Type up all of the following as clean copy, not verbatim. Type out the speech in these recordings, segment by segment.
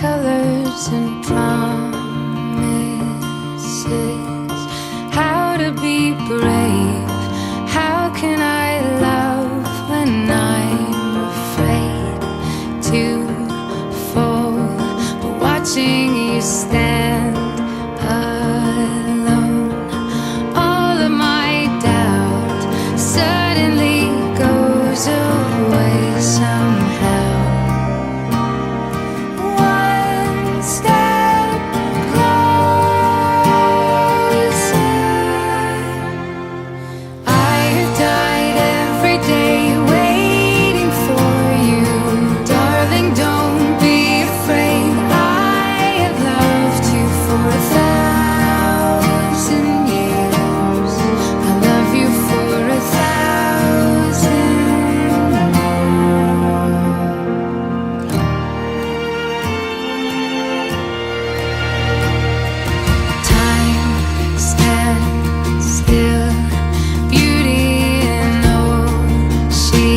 colors and promises. How to be brave? How can I love when I'm afraid to fall? But watching you stand alone, all of my doubt suddenly goes away somehow. One step closer. I have died every day waiting for you, darling. Don't be afraid. I have loved you for 1,000 years. I love you for 1,000 more. Time stands still, beauty in all she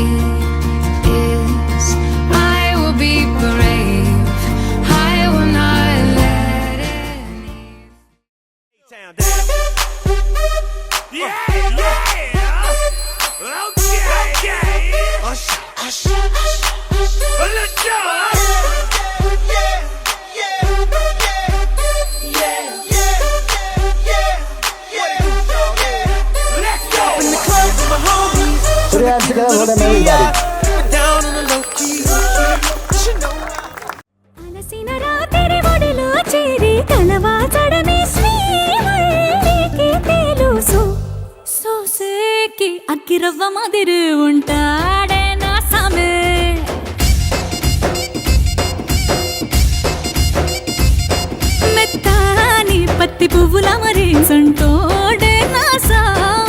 is. I will be brave. I will not let any. Town down. Yeah, yeah. Okay. Hush, hush, hush. Let's go. Let's go. In the club with my homies. Put your hands together for them, everybody. Down on the low key. You know. అలసిన రాత్రి ఒడిలో చేరి కలవాచడమే శ్రీహరికి తెలుసు సోసేకి అక్కిరవ్వ మాదిరి ఉంటాడే నా సామే మెత్తాని పత్తి పువ్వుల మరి సంటోడే నా సామే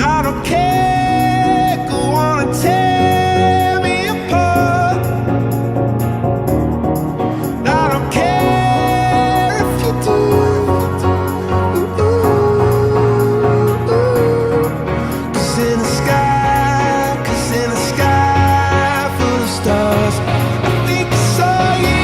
I don't care, go on and tear me apart. I don't care if you do. Cause in the sky full of stars, I think I saw you.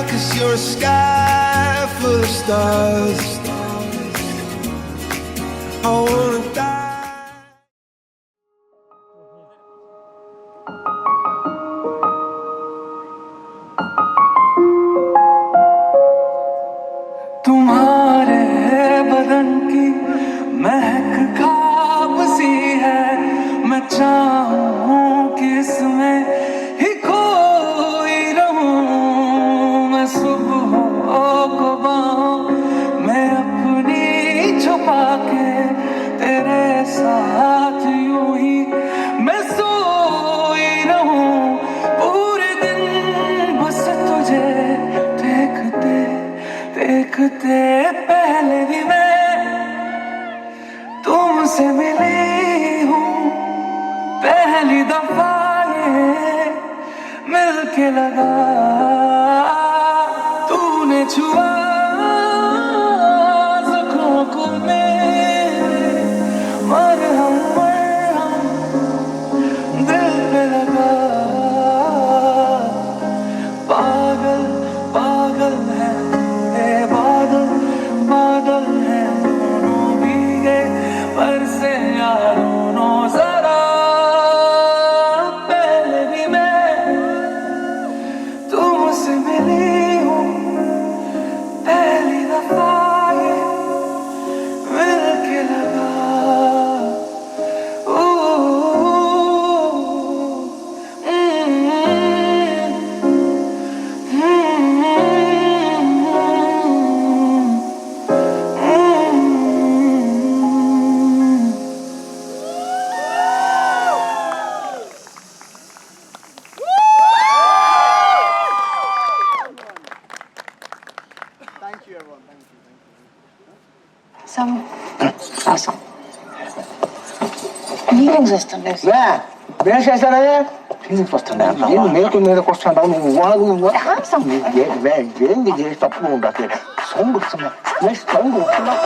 Cause you're a sky full of stars. I wanna die. तुम्हारे बदन की महक खाब सी है, मैं चाहूं कि इसमें ही खोई रहूं। मैं सुबह को बाहों में अपनी छुपा के तेरे साथ यूं ही मैं सोई रहूं। पूरे दिन बस तुझे देखते देखते पहले भी मैं तुमसे मिली हूँ। पहली दफा ये मिलके लगा, तूने छुआ ज़ख्मों को मेरे, मरहम दिल पे लगा। पागल पागल है थोड़े बादल, बादल है दोनों भीगे बरसे यारों जरा। पहले भी मैं तुमसे मिली हूँ, पहली दफा ये ఫీలింగ్స్ వస్తున్నాయి. చేస్తానే ఫీలింగ్స్ వస్తున్నాయి. మేకు మీదకి వస్తుంటావు నువ్వు ఏంది చేసి తప్పు ఉండదు. సౌండ్ వస్తున్నాయి, సౌండ్ వస్తున్నా.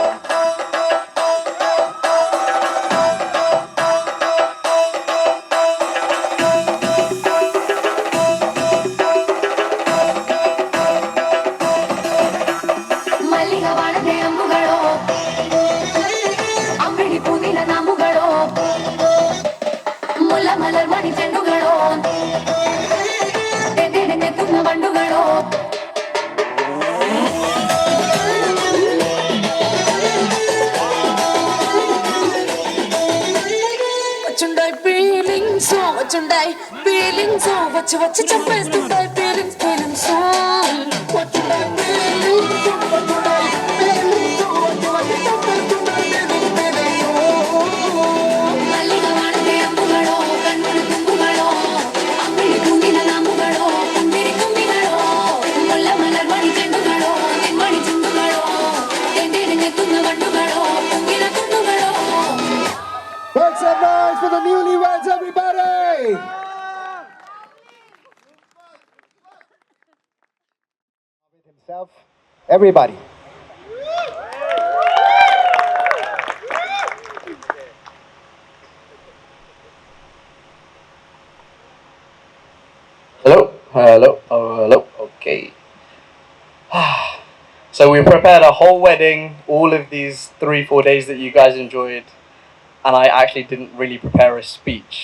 వచ్చుండాయి ఫీలింగ్స్ వచ్చి వచ్చి చెప్పేస్తుంటాయి feelings feelings Make some noise for the newlyweds, everybody! Himself, everybody. Hello. Okay. So we prepared a whole wedding, all of these 3-4 days that you guys enjoyed. And I actually didn't really prepare a speech.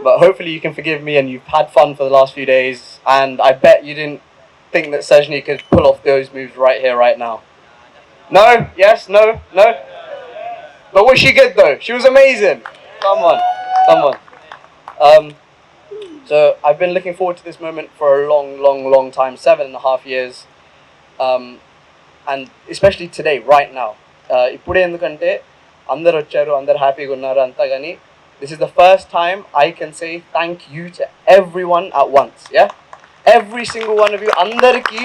But hopefully you can forgive me and you've had fun for the last few days. And I bet you didn't think that Sajni could pull off those moves right here, right now. No? Yes? No? No? But was she good though? She was amazing. Come on. So I've been looking forward to this moment for a long time, 7.5 years. And especially today, right now. ఇప్పుడే ఎందుకంటే అందరు వచ్చారు, అందరు హ్యాపీగా ఉన్నారు అంతా, కానీ this is the first time I can say thank you to everyone at once. Yeah, every single one of you, అందరికి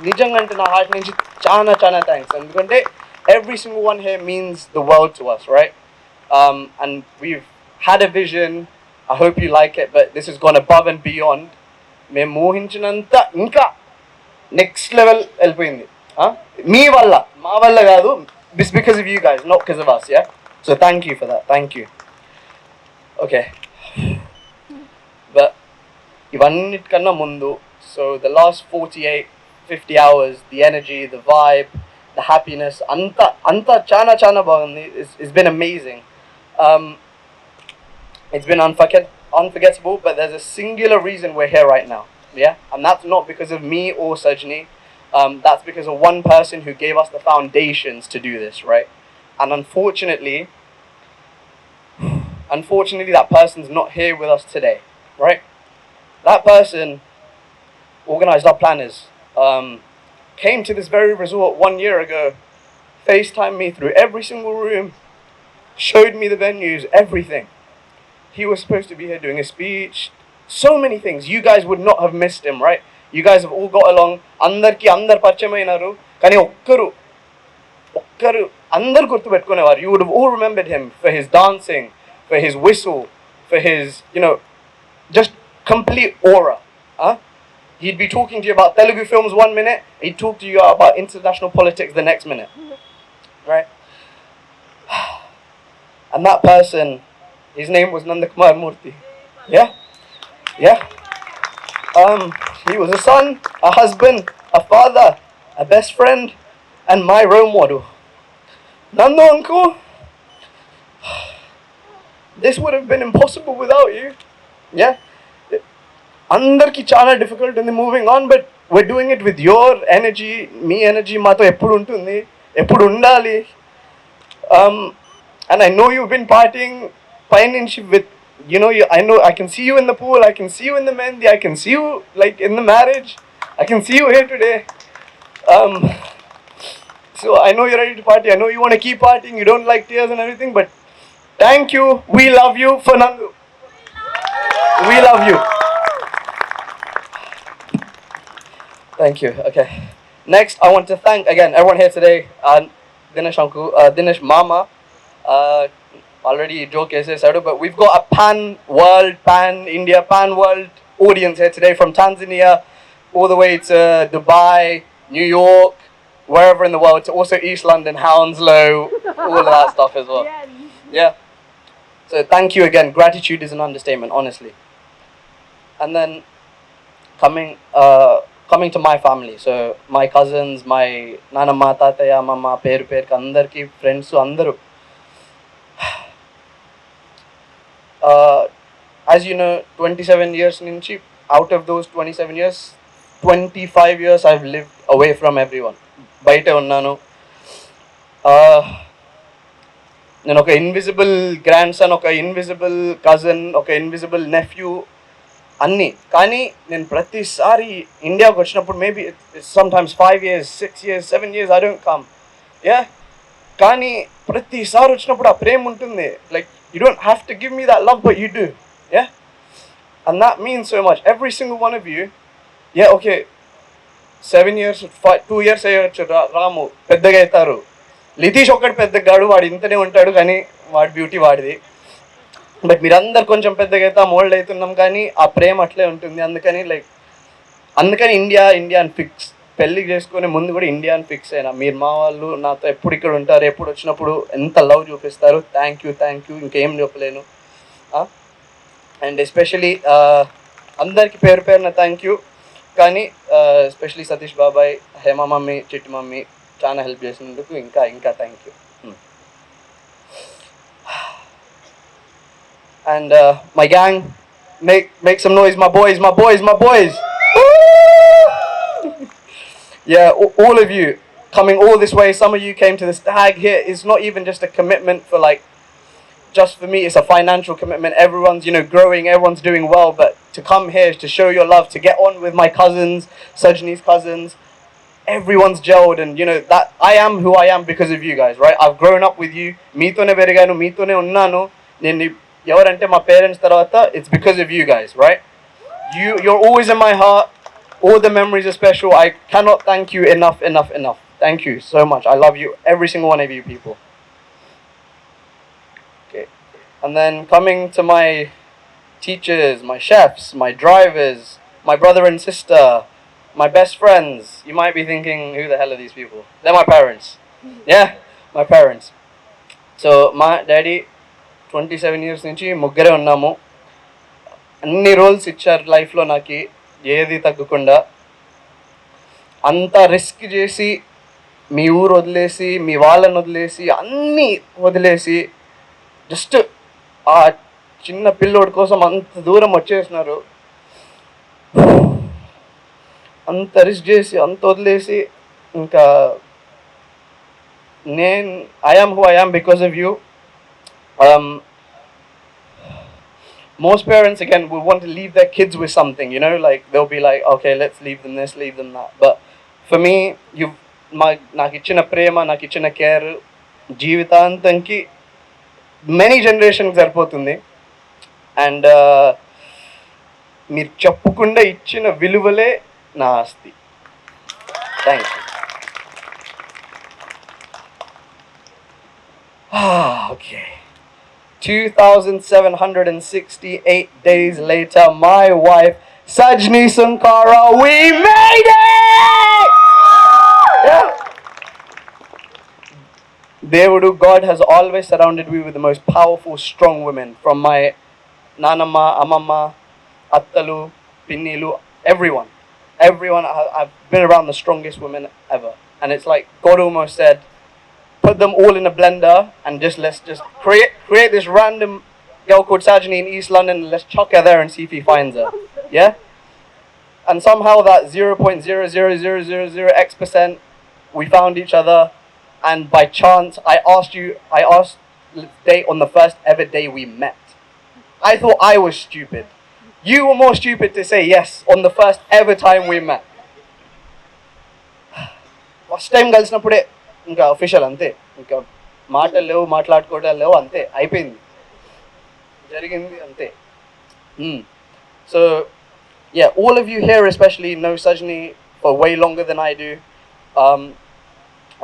నిజంగా అంటే నా హార్ట్ నుంచి చాలా థ్యాంక్స్. ఎందుకంటే every single one here means the world to us, right? And we've had a vision. I hope you like it, but this has gone above and beyond. మేము ఊహించినంత ఇంకా next level వెళ్ళిపోయింది. మీ వల్ల, మా వల్ల కాదు. This is because of you guys, not because of us, yeah? So thank you for that. Thank you. Okay. But ivannitkana mundu, so the last 48-50 hours, the energy, the vibe, the happiness, anta chana bagundi. It's been amazing. It's been unforgettable, but there's a singular reason we're here right now. Yeah? And that's not because of me or Sajni. That's because of one person who gave us the foundations to do this, right? And unfortunately, that person's not here with us today, right? That person organized our planners, came to this very resort 1 year ago, FaceTimed me through every single room, showed me the venues, everything. He was supposed to be here doing a speech, so many things. You guys would not have missed him, right? You guys have all got along. అందరికి అందరు పరిచయమైనారు, కానీ ఒక్కరు అందరు గుర్తుపెట్టుకునేవారు. You would have all remembered him for his dancing, for his whistle, for his, just complete aura. He'd be talking to you about Telugu films 1 minute, he'd talk to you about international politics the next minute, right? And that person, his name was Nandakumar Murthy. Yeah. He was a son, a husband, a father, a best friend, and my role model. Nando uncle, this would have been impossible without you. Yeah? Andarki chala difficult in the moving on, but we're doing it with your energy, me energy, mato eppudu untundi, eppudu undali. And I know you've been partying financially with, I know I can see you in the pool, I can see you in the mehndi, I can see you like in the marriage, I can see you here today. So I know you're ready to party, I know you want to keep partying, you don't like tears and everything, but thank you, we love you, Fernando. We love you. Thank you. Okay. Next, I want to thank again everyone here today. Dinesh uncle, Dinesh mama, already joke చేసేసాడు, but we've got a pan-India, pan-world audience here today from Tanzania all the way to Dubai, New York, wherever in the world, to also East London, Hounslow, all of that stuff as well. Yeah. So thank you again. Gratitude is an understatement, honestly. And then coming to my family, so my cousins, my nanamma, tataya, mama, peru andarki, friends, andaru. As you know, 27 years nunchi, out of those 27 years, 25 years I've lived away from everyone. Baite unnanu. నేను ఒక invisible grand son, ఒక invisible cousin, ఒక invisible nephew అన్నీ. కానీ నేను ప్రతిసారి ఇండియాకి వచ్చినప్పుడు maybe sometimes 5 years, 6 years, 7 years I don't come. Yeah, కానీ ప్రతిసారి వచ్చినప్పుడు ఆ ప్రేమ ఉంటుంది. Like you don't have to give me that love, but you do. Yeah, and that means so much. Every single one of you. Yeah, okay 7 years, 2 years అయ్యొచ్చు, రాము పెద్దగా అవుతారు. లితీష్ ఒక్కటి పెద్దగాడు, వాడు ఇంతనే ఉంటాడు, కానీ వాడి బ్యూటీ వాడిది. బట్ మీరందరు కొంచెం పెద్దగా అవుతాం, ఓల్డ్ అవుతున్నాం, కానీ ఆ ప్రేమ అట్లే ఉంటుంది. అందుకని ఇండియా అని ఫిక్స్. పెళ్ళి చేసుకునే ముందు కూడా ఇండియా అని ఫిక్స్ అయినా. మీరు మా వాళ్ళు, నాతో ఎప్పుడు ఇక్కడ ఉంటారు, ఎప్పుడు వచ్చినప్పుడు ఎంత లవ్ చూపిస్తారు. థ్యాంక్ యూ, ఇంకేం చెప్పలేను. అండ్ ఎస్పెషలీ అందరికి పేరు పేరున థ్యాంక్ యూ. కానీ ఎస్పెషలీ సతీష్ బాబాయ్, హేమ మమ్మీ, చిట్టి మమ్మీ చాలా హెల్ప్ చేసినందుకు ఇంకా thank you. And my gang, make some noise, my boys. Yeah, all of you coming all this way. Some of you came to the stag here. It's not even just a commitment for just for me, it's a financial commitment. Everyone's, growing, everyone's doing well, but to come here is to show your love, to get on with my cousins, Sajni's cousins. Everyone's gelled, and that I am who I am because of you guys, right? I've grown up with you. Meetone veriganu, meetone unnanu. Nenu evarante ma parents tarvata, it's because of you guys, right? You're always in my heart. All the memories are special. I cannot thank you enough. Thank you so much. I love you, every single one of you people. Okay. And then coming to my teachers, my chefs, my drivers, my brother and sister, my best friends. You might be thinking, who the hell are these people? They're my parents. Yeah, my parents. So my daddy 27 years నుంచి ముగ్గురే ఉన్నాము. అన్ని roles ఇచ్చారు లైఫ్లో నాకు, ఏది తగ్గకుండా. అంత రిస్క్ చేసి, మీ ఊరు వదిలేసి, మీ వాళ్ళని వదిలేసి, అన్నీ వదిలేసి, జస్ట్ ఆ చిన్న పిల్లోడి కోసం అంత దూరం వచ్చేసినారు. అంత రిస్క్ చేసి, అంత వదిలేసి, ఇంకా I am who I am because of you. Most parents, again, will want to leave their kids with something, they'll be like, okay, let's leave them this, leave them that. But for me, నాకు ఇచ్చిన ప్రేమ, నాకు ఇచ్చిన care జీవితాంతంకి many generations సరిపోతుంది. And మీరు చెప్పకుండా ఇచ్చిన విలువలే నా ఆస్తి. Thank you. Okay. 2,768 days later, my wife, Sajni Sankara, we made it! Yeah. Devudu, God has always surrounded me with the most powerful, strong women. From my nanamma, amamma, attalu, pinnilu, everyone. I've been around the strongest women ever. And it's like God almost said, put them all in a blender and let's just create this random girl called Sajni in East London, and let's chuck her there and see if he finds her. Yeah? And somehow that 0.00000x% we found each other, and by chance I asked the date on the first ever day we met. I thought I was stupid. You were more stupid to say yes on the first ever time we met. First time కలిసినప్పుడే ఇంకా official, అంతే. ఇంకా మాటలు లేవు, మాట్లాడుకోవడాలు లేవు, అంతే, అయిపోయింది, జరిగింది, అంతే. So yeah, all of you here especially know Sajni for way longer than I do,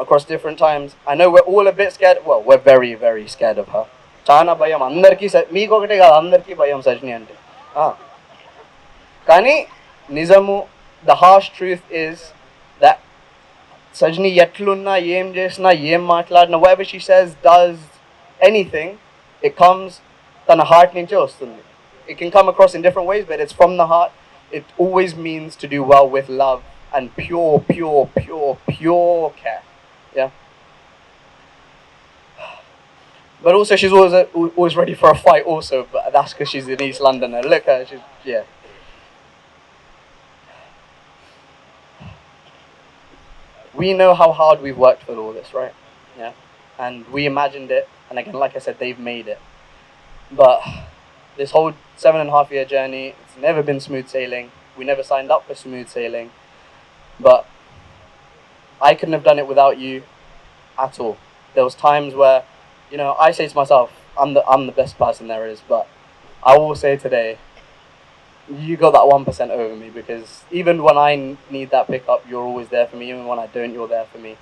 across different times. I know we're all a bit scared. Well, we're very, very scared of her. చాలా భయం అందరికీ, మీకు ఒకటే కాదు అందరికీ భయం సజ్ని అంటే. కానీ నిజము, the harsh truth is that Sajni ఎట్లున్నా, ఏం చేసినా, ఏం మాట్లాడినా, whatever she says, does anything, it comes తన హార్ట్ నుంచే వస్తుంది. It can come across in different ways, but it's from the heart. It always means to do well with love and pure care. Yeah. But also she's always ready for a fight also, but that's because she's in East London. And look at her, she's, yeah. We know how hard we've worked for all this, right? Yeah. And we imagined it, and again, like I said, they've made it. But this whole 7.5-year journey, it's never been smooth sailing. We never signed up for smooth sailing. But I couldn't have done it without you at all. There was times where, you know, I say to myself, I'm the best person there is, but I will say today, you got that 1% over me, because even when I need that pickup, you're always there for me. Even when I don't, you're there for me.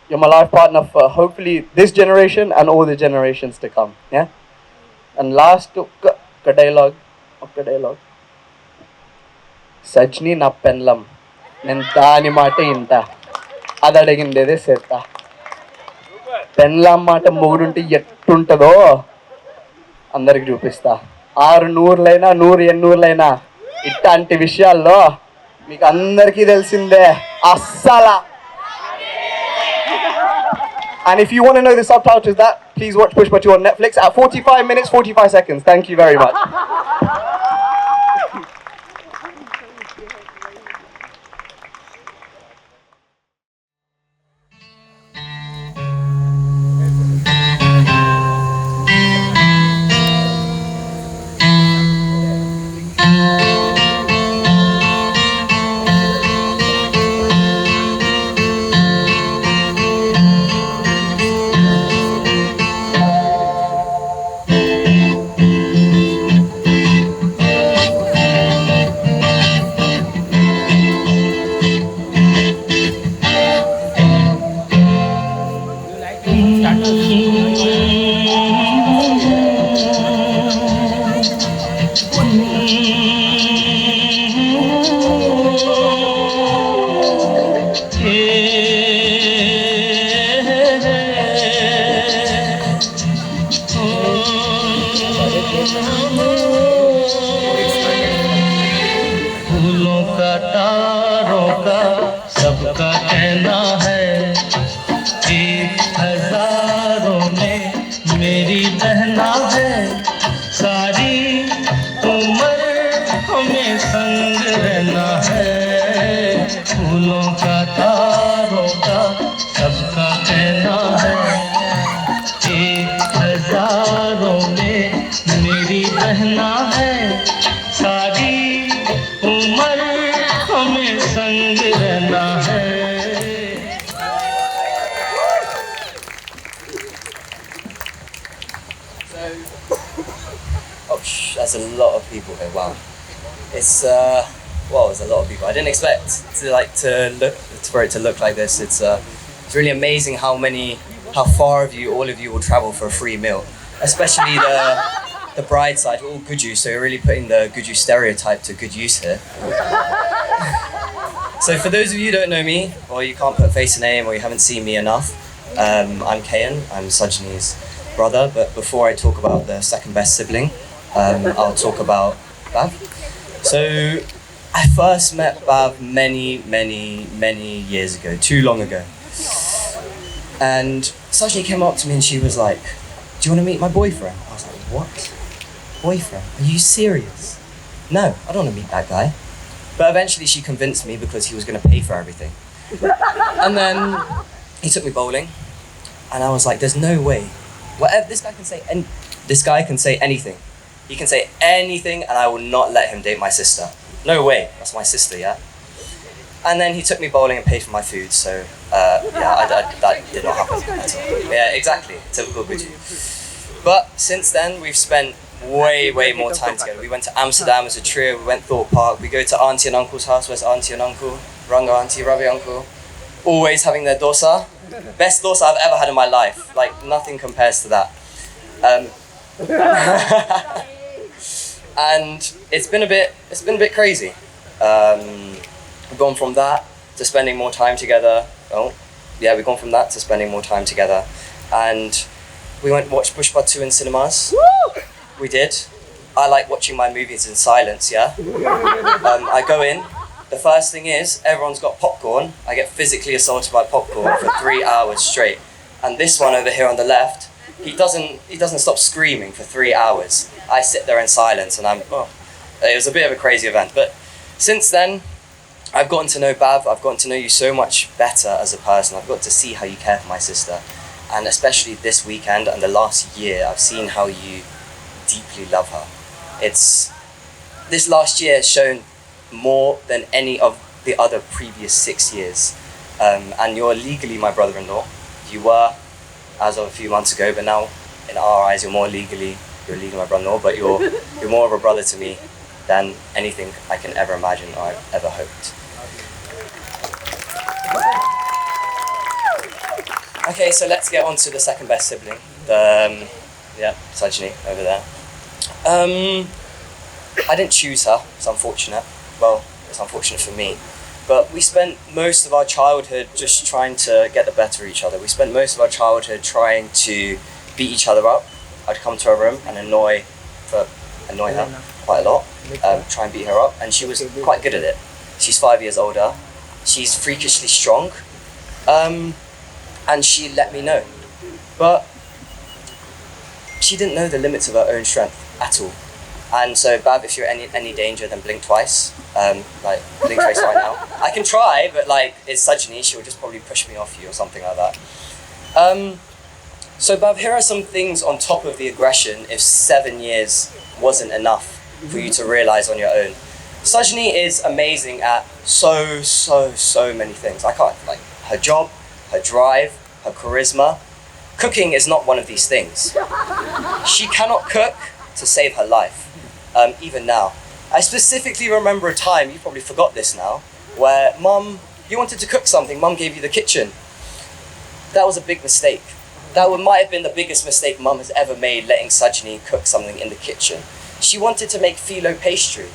You're my life partner for hopefully this generation and all the generations to come. Yeah. And last dialogue. Sajni na penlam. Nenta ani mata inta. Adadagindede setta. Penlam mata mogudunte ettuntado అందరికి చూపిస్తా. 600లైనా 100 ఇట్లాంటి విషయాల్లో మీకు అందరికీ తెలిసిందే అస్సలా. And if you want to know the subtitles, that please watch Push Buttu on Netflix at 45 minutes 45 seconds. Thank you very much. फूलों का तारों का सबका कहना है, 1000 में मेरी बहना है, सारी उम्र हमें संग रहना है। फूलों का तारों का सबका कहना है, 1000 में मेरी बहना है, सारी उम्र हमें संग रहना है। That's a lot of people here. Wow, it's it's a lot of people. I didn't expect for it to look like this. It's really amazing how far all of you will travel for a free meal, especially the bride side. All Guju, so you're really putting the Guju stereotype to good use here. So for those of you who don't know me, or you can't put a face and name, or you haven't seen me enough, I'm Kayan. I'm Sajni's brother. But before I talk about the second best sibling, I'll talk about Bav. So I first met Bav many years ago, too long ago. And Sajni came up to me and she was like, "Do you want to meet my boyfriend?" I was like, "What? Boyfriend? Are you serious?" "No, I don't want to meet that guy." But eventually she convinced me because he was going to pay for everything. And then he took me bowling and I was like, there's no way. Whatever this guy can say, and this guy can say anything. He can say anything and I will not let him date my sister. No way. That's my sister, yeah? And then he took me bowling and paid for my food, so that did not happen at all. Yeah, exactly. Typical Guju. But since then, we've spent way more time together. We went to Amsterdam as a trio, we went Thorpe Park, we go to auntie and uncle's house. Where's auntie and uncle? Ranga auntie, Ravi uncle. Always having their dosa. Best loss I've ever had in my life. Like, nothing compares to that. And it's been a bit crazy. We've gone from that to spending more time together. We've gone from that to spending more time together. And we went and watched Pushpa 2 in cinemas. Woo! We did. I like watching my movies in silence, yeah? I go in, the first thing is, everyone's got popcorn. I get physically assaulted by popcorn for 3 hours straight. And this one over here on the left, he doesn't stop screaming for 3 hours. I sit there in silence and it was a bit of a crazy event. But since then, I've gotten to know Bav, I've gotten to know you so much better as a person. I've got to see how you care for my sister. And especially this weekend and the last year, I've seen how you deeply love her. This last year has shown more than any of the other previous 6 years. And you're legally my brother-in-law. You were as of a few months ago, but now in our eyes you're legally my brother-in-law, but you're more of a brother to me than anything I can ever imagine or I've ever hoped. Okay, so let's get on to the second best sibling. Sajni over there. I didn't choose her, it's unfortunate. Well, it's unfortunate for me. But we spent most of our childhood just trying to get the better of each other. We spent most of our childhood trying to beat each other up. I'd come to her room and annoy her quite a lot, try and beat her up, and she was quite good at it. She's 5 years older, she's freakishly strong, and she let me know. But she didn't know the limits of her own strength at all. And so, Bav, if you're any danger, then blink twice. Blink twice right now. I can try, but it's Sajni, she will just probably push me off you or something like that. So, Bav, here are some things on top of the aggression if 7 years wasn't enough for you to realize on your own. Sajni is amazing at so many things. I can't, her job, her drive, her charisma. Cooking is not one of these things. She cannot cook to save her life. Even now. I specifically remember a time, you probably forgot this now, where Mum, you wanted to cook something, Mum gave you the kitchen. That was a big mistake. That might have been the biggest mistake Mum has ever made, letting Sajni cook something in the kitchen. She wanted to make phyllo pastry.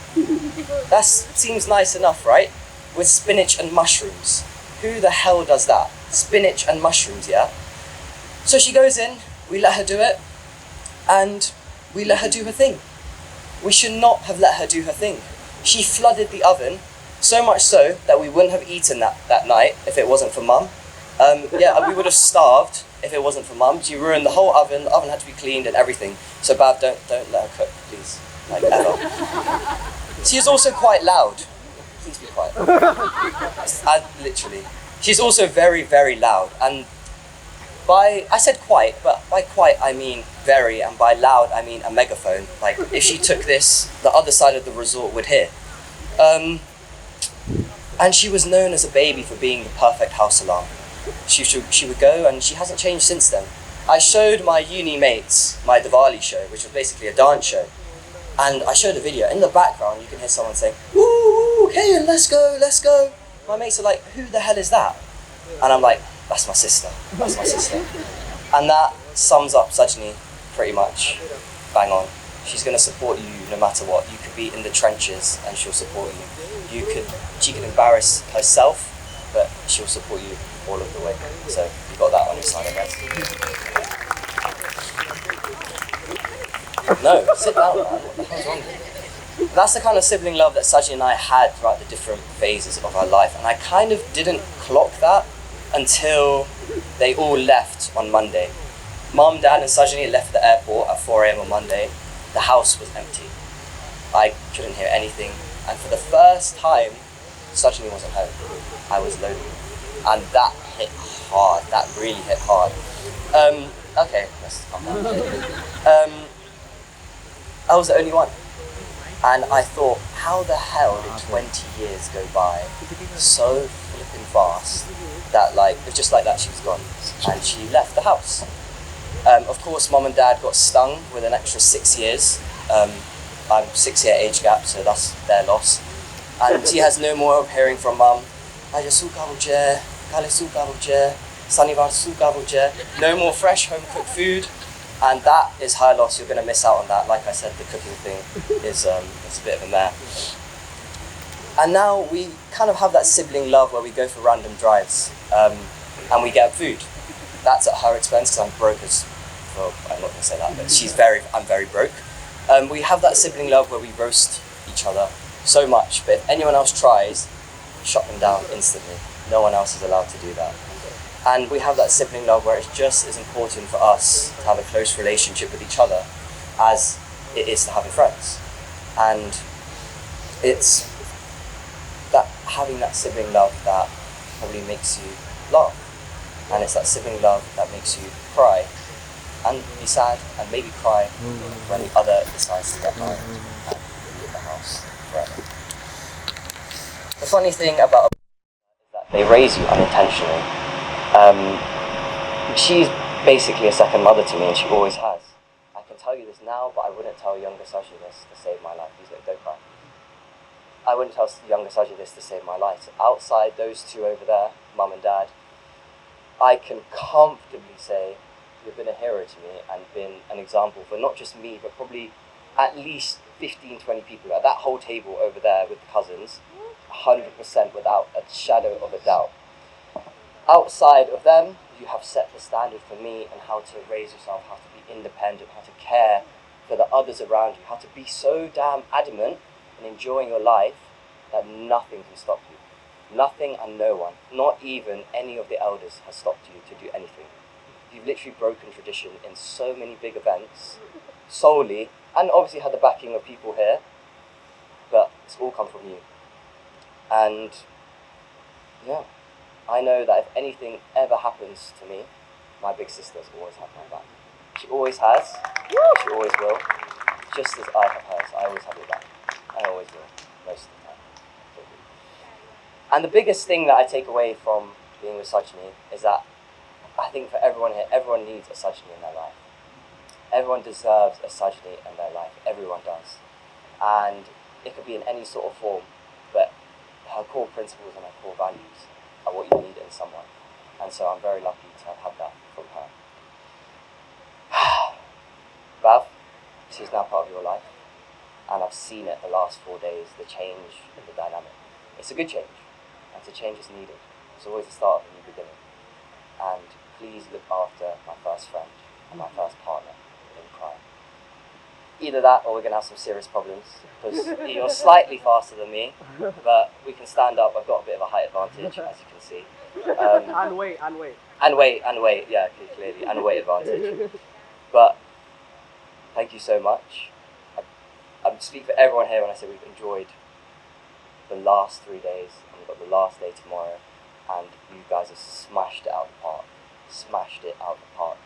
That seems nice enough, right? With spinach and mushrooms. Who the hell does that? Spinach and mushrooms, yeah? So she goes in, we let her do it, and we let her do her thing. We should not have let her do her thing. She flooded the oven, so much so that we wouldn't have eaten that night if it wasn't for Mum. We would have starved if it wasn't for Mum. She ruined the whole oven. The oven had to be cleaned and everything. So Bav, don't let her cook, please. Ever. She is also quite loud. Please be quiet. Literally. She's also very, very loud. And I said quite, but by quite I mean very, and by loud I mean a megaphone. If she took this, the other side of the resort would hear. And she was known as a baby for being the perfect house alarm. She would go, and she hasn't changed since then. I showed my uni mates my Diwali show, which was basically a dance show. And I showed a video. In the background, you can hear someone saying, "Ooh, Kayan, let's go, let's go." My mates are like, "Who the hell is that?" And I'm like, "That's my sister, that's my sister." And that sums up Sajni pretty much. Bang on. She's going to support you no matter what. You could be in the trenches and she'll support you. She could embarrass herself, but she'll support you all of the way. So you got that on your side, I guess. No, sit down, man. What the hell's wrong with you? That's the kind of sibling love that Sajni and I had throughout the different phases of our life. And I kind of didn't clock that until they all left on Monday. Mum, Dad and Sajni left the airport at 4 a.m. on Monday. The house was empty. I couldn't hear anything. And for the first time, Sajni wasn't home. I was lonely. And that hit hard. That really hit hard. Okay, let's calm down. I was the only one. And I thought, how the hell did 20 years go by so flipping fast that it was just like that she was gone. And she left the house. Of course, Mum and Dad got stung with an extra 6 years. I'm 6 year age gap, so that's their loss. And he has no more of hearing from Mum. Sanivar Sugavuje, no more fresh home cooked food, and that is her loss. You're going to miss out on that. Like I said, the cooking thing is it's a bit of a mare. And now we kind of have that sibling love where we go for random drives and we get food. That's at her expense because I'm broke as well. I'm not going to say that, but I'm very broke. We have that sibling love where we roast each other so much, but if anyone else tries, shut them down instantly. No one else is allowed to do that. And we have that sibling love where it's just as important for us to have a close relationship with each other as it is to having friends. And it's that having that sibling love that probably makes you laugh. And it's that sibling love that makes you cry and be sad and maybe cry when the other decides to get married and leave the house forever. The funny thing about is that they raise you unintentionally. She's basically a second mother to me, and she always has. I can tell you this now, but I wouldn't tell younger Sajni this to save my life. Please don't cry. I wouldn't tell younger Sajni this to save my life. So outside those two over there, mum and dad, I can comfortably say you've been a hero to me and been an example for not just me, but probably at least 15, 20 people at that whole table over there with the cousins, 100% without a shadow of a doubt. Outside of them, you have set the standard for me and how to raise yourself, how to be independent, how to care for the others around you, how to be so damn adamant in enjoying your life that nothing can stop you. Nothing and no one, not even any of the elders, has stopped you to do anything. You've literally broken tradition in so many big events, solely, and obviously had the backing of people here, but it's all come from you. And yeah, I know that if anything ever happens to me, my big sister's always had my back. She always has, she always will, just as I have hers. I always have your back. I always will, most of the time. And the biggest thing that I take away from being with Sajni is that I think for everyone here, everyone needs a Sajni in their life. Everyone deserves a Sajni in their life. Everyone does. And it could be in any sort of form, but her core principles and her core values are what you need in someone. And so I'm very lucky to have had that from her. Bav, this is now part of your life. And I've seen it the last 4 days, the change in the dynamic. It's a good change. And the change is needed. It's always the start of a new beginning. And please look after my first friend and my first partner in crime. Either that or we're going to have some serious problems, because you're slightly faster than me, but we can stand up. I've got a bit of a height advantage, as you can see. And weight. And weight, yeah, clearly, and weight advantage. But thank you so much. I speak for everyone here when I say we've enjoyed the last 3 days, and we've got the last day tomorrow, and you guys have smashed it out of the park. Smashed it out of the park.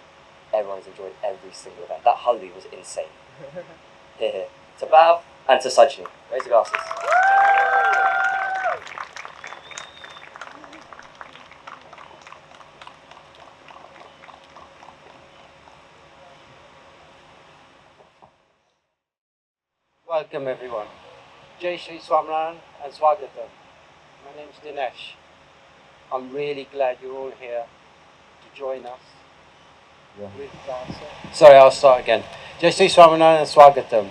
Everyone's enjoyed every single event. That Haldi was insane. Here. To Bav and to Sajni. Raise your glasses. Welcome everyone. Jai Shri Swamran and Swagatam. My name's Dinesh. I'm really glad you're all here to join us. With Sorry, I'll start again. Jai Shri Swamran and Swagatam.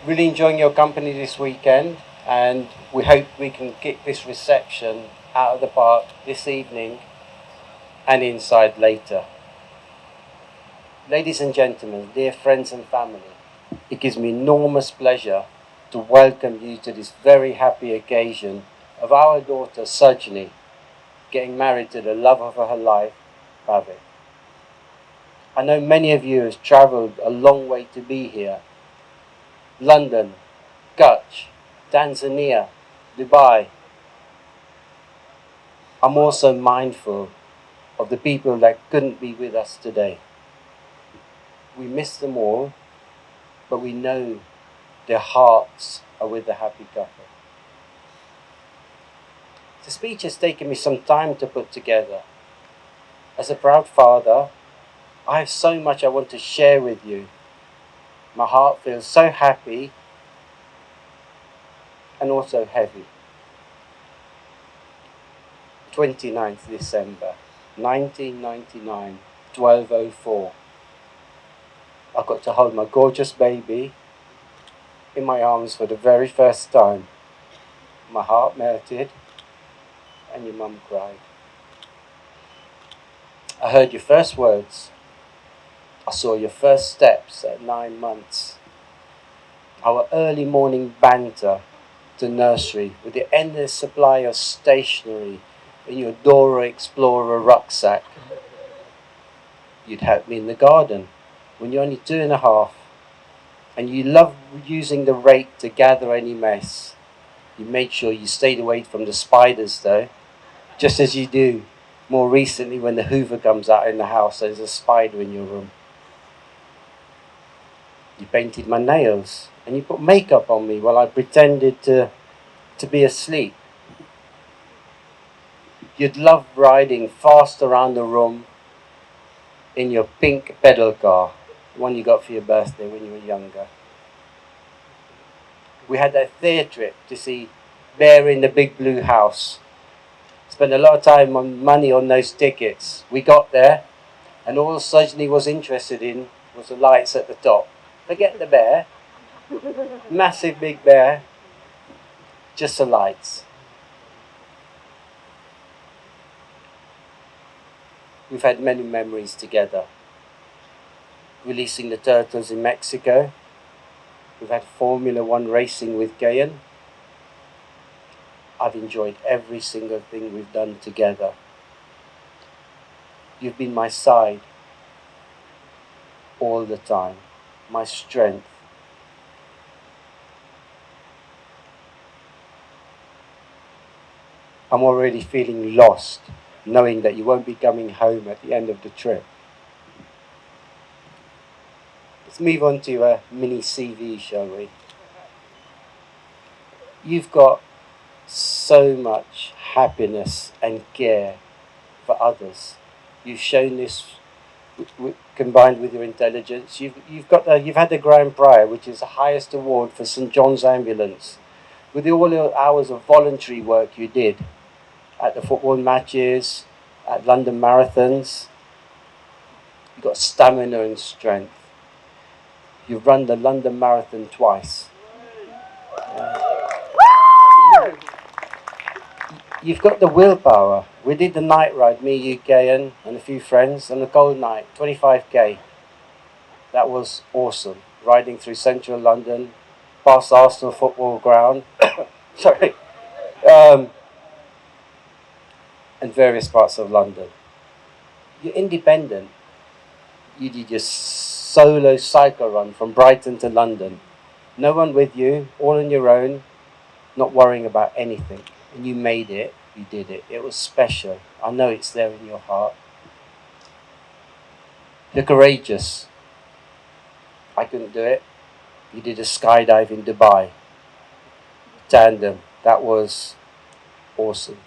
Really enjoying your company this weekend, and we hope we can get this reception out of the park this evening and inside later. Ladies and gentlemen, dear friends and family, it gives me enormous pleasure to welcome you to this very happy occasion of our daughter Sajni getting married to the love of her life, Bhavith. I know many of you have travelled a long way to be here. London, Kutch, Tanzania, Dubai. I'm also mindful of the people that couldn't be with us today. We miss them all, but we know their hearts are with the happy couple. The speech has taken me some time to put together. As a proud father, I have so much I want to share with you. My heart feels so happy and also heavy. 29th December. 1999, 12:04. I got to hold my gorgeous baby in my arms for the very first time. My heart melted and your mum cried. I heard your first words. I saw your first steps at 9 months. Our early morning banter to nursery with the endless supply of stationery in your Dora Explorer rucksack. You'd help me in the garden when you're only 2.5, and you loved using the rake to gather any mess. You made sure you stayed away from the spiders though, just as you do more recently when the Hoover comes out in the house, there's a spider in your room. You painted my nails and you put makeup on me while I pretended to be asleep. You'd love riding fast around the room in your pink pedal car, the one you got for your birthday when you were younger. We had that theatre trip to see Bear in the Big Blue House. Spent a lot of time on money on those tickets. We got there and all Sajni was interested in was the lights at the top. Forget the bear, massive big bear, just the lights. We've had many memories together. Releasing the turtles in Mexico. We've had Formula One racing with Gayan. I've enjoyed every single thing we've done together. You've been my side all the time, my strength. I'm already feeling lost, knowing that you won't be coming home at the end of the trip. Let's move on to a mini CV, shall we? You've got so much happiness and care for others. You've shown this combined with your intelligence. You've had the grand prize, which is the highest award for St John's Ambulance, with all the hours of voluntary work you did at the football matches, at London marathons. You've got stamina and strength. You've run the London Marathon twice. You've got the willpower. We did the night ride, me, you, Gayan, and a few friends, on a cold night, 25k. That was awesome. Riding through central London, past Arsenal football ground, sorry, and various parts of London. You're independent. You did your solo cycle run from Brighton to London. No one with you, all on your own, not worrying about anything. And you made it, you did it. It was special. I know it's there in your heart. You're courageous. I couldn't do it. You did a skydive in Dubai. Tandem. That was awesome.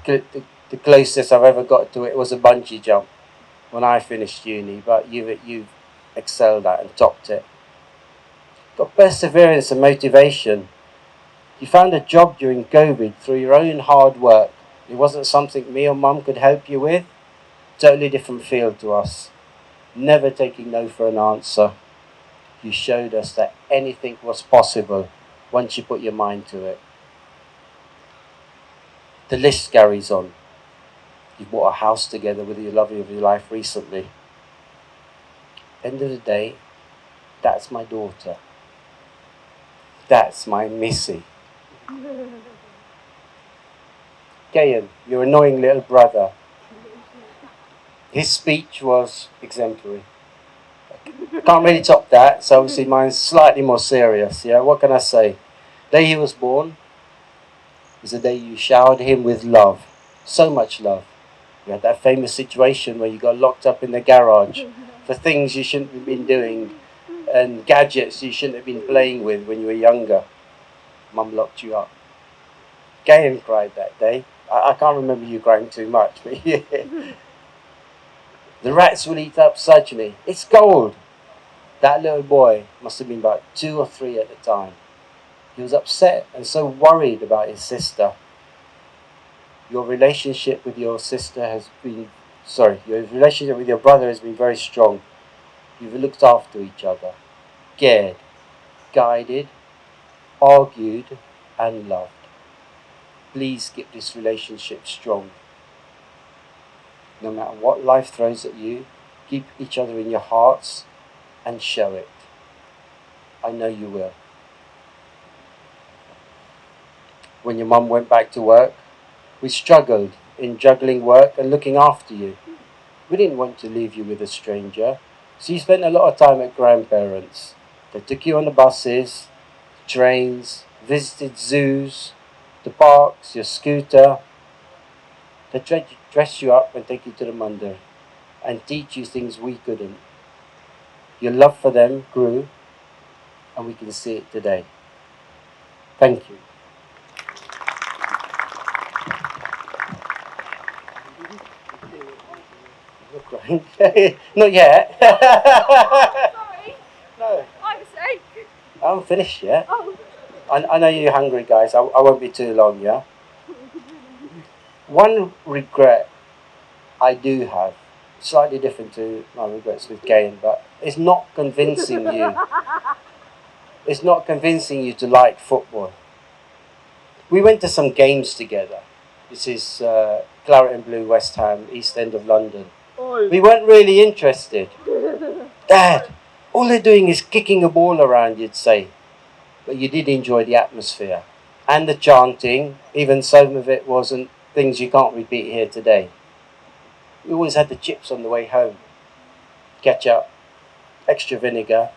The closest I've ever got to it was a bungee jump when I finished uni, but you've excelled at and topped it. Got perseverance and motivation. You found a job during COVID through your own hard work. It wasn't something me or mum could help you with. Totally different field to us. Never taking no for an answer. You showed us that anything was possible once you put your mind to it. The list carries on. You bought a house together with your love of your life recently. End of the day, that's my daughter. That's my Missy. Gayan, your annoying little brother. His speech was exemplary. Can't really top that, so obviously mine's slightly more serious. Yeah, what can I say? The day he was born was the day you showered him with love. So much love. You had that famous situation where you got locked up in the garage for things you shouldn't have been doing and gadgets you shouldn't have been playing with when you were younger. Mum locked you up. Gayan cried that day. I can't remember you crying too much, but yeah. The rats will eat up Sajni. It's gold. That little boy must have been about 2 or 3 at the time. He was upset and so worried about his sister. your relationship with your sister has been, sorry, your relationship with your brother has been very strong. You've looked after each other, cared, guided, argued, and loved. Please keep this relationship strong. No matter what life throws at you, keep each other in your hearts and show it. I know you will. When your mum went back to work, we struggled in juggling work and looking after you. We didn't want to leave you with a stranger, so you spent a lot of time at grandparents. They took you on the buses, trains, visited zoos, the parks, your scooter. They tried to dress you up and take you to the mandir and teach you things we couldn't. Your love for them grew, and we can see it today. Thank you. You're crying. Not yet. Sorry. No, My mistake. I haven't finished yet. Oh. I know you're hungry, guys. I won't be too long, yeah? One regret I do have, slightly different to my regrets with Gain, but it's not convincing you. It's not convincing you to like football. We went to some games together. This is Claret and Blue, West Ham, East End of London. We weren't really interested. Dad, all they're doing is kicking a ball around, you'd say. But you did enjoy the atmosphere and the chanting, even some of it wasn't things you can't repeat here today. We always had the chips on the way home. Ketchup, extra vinegar.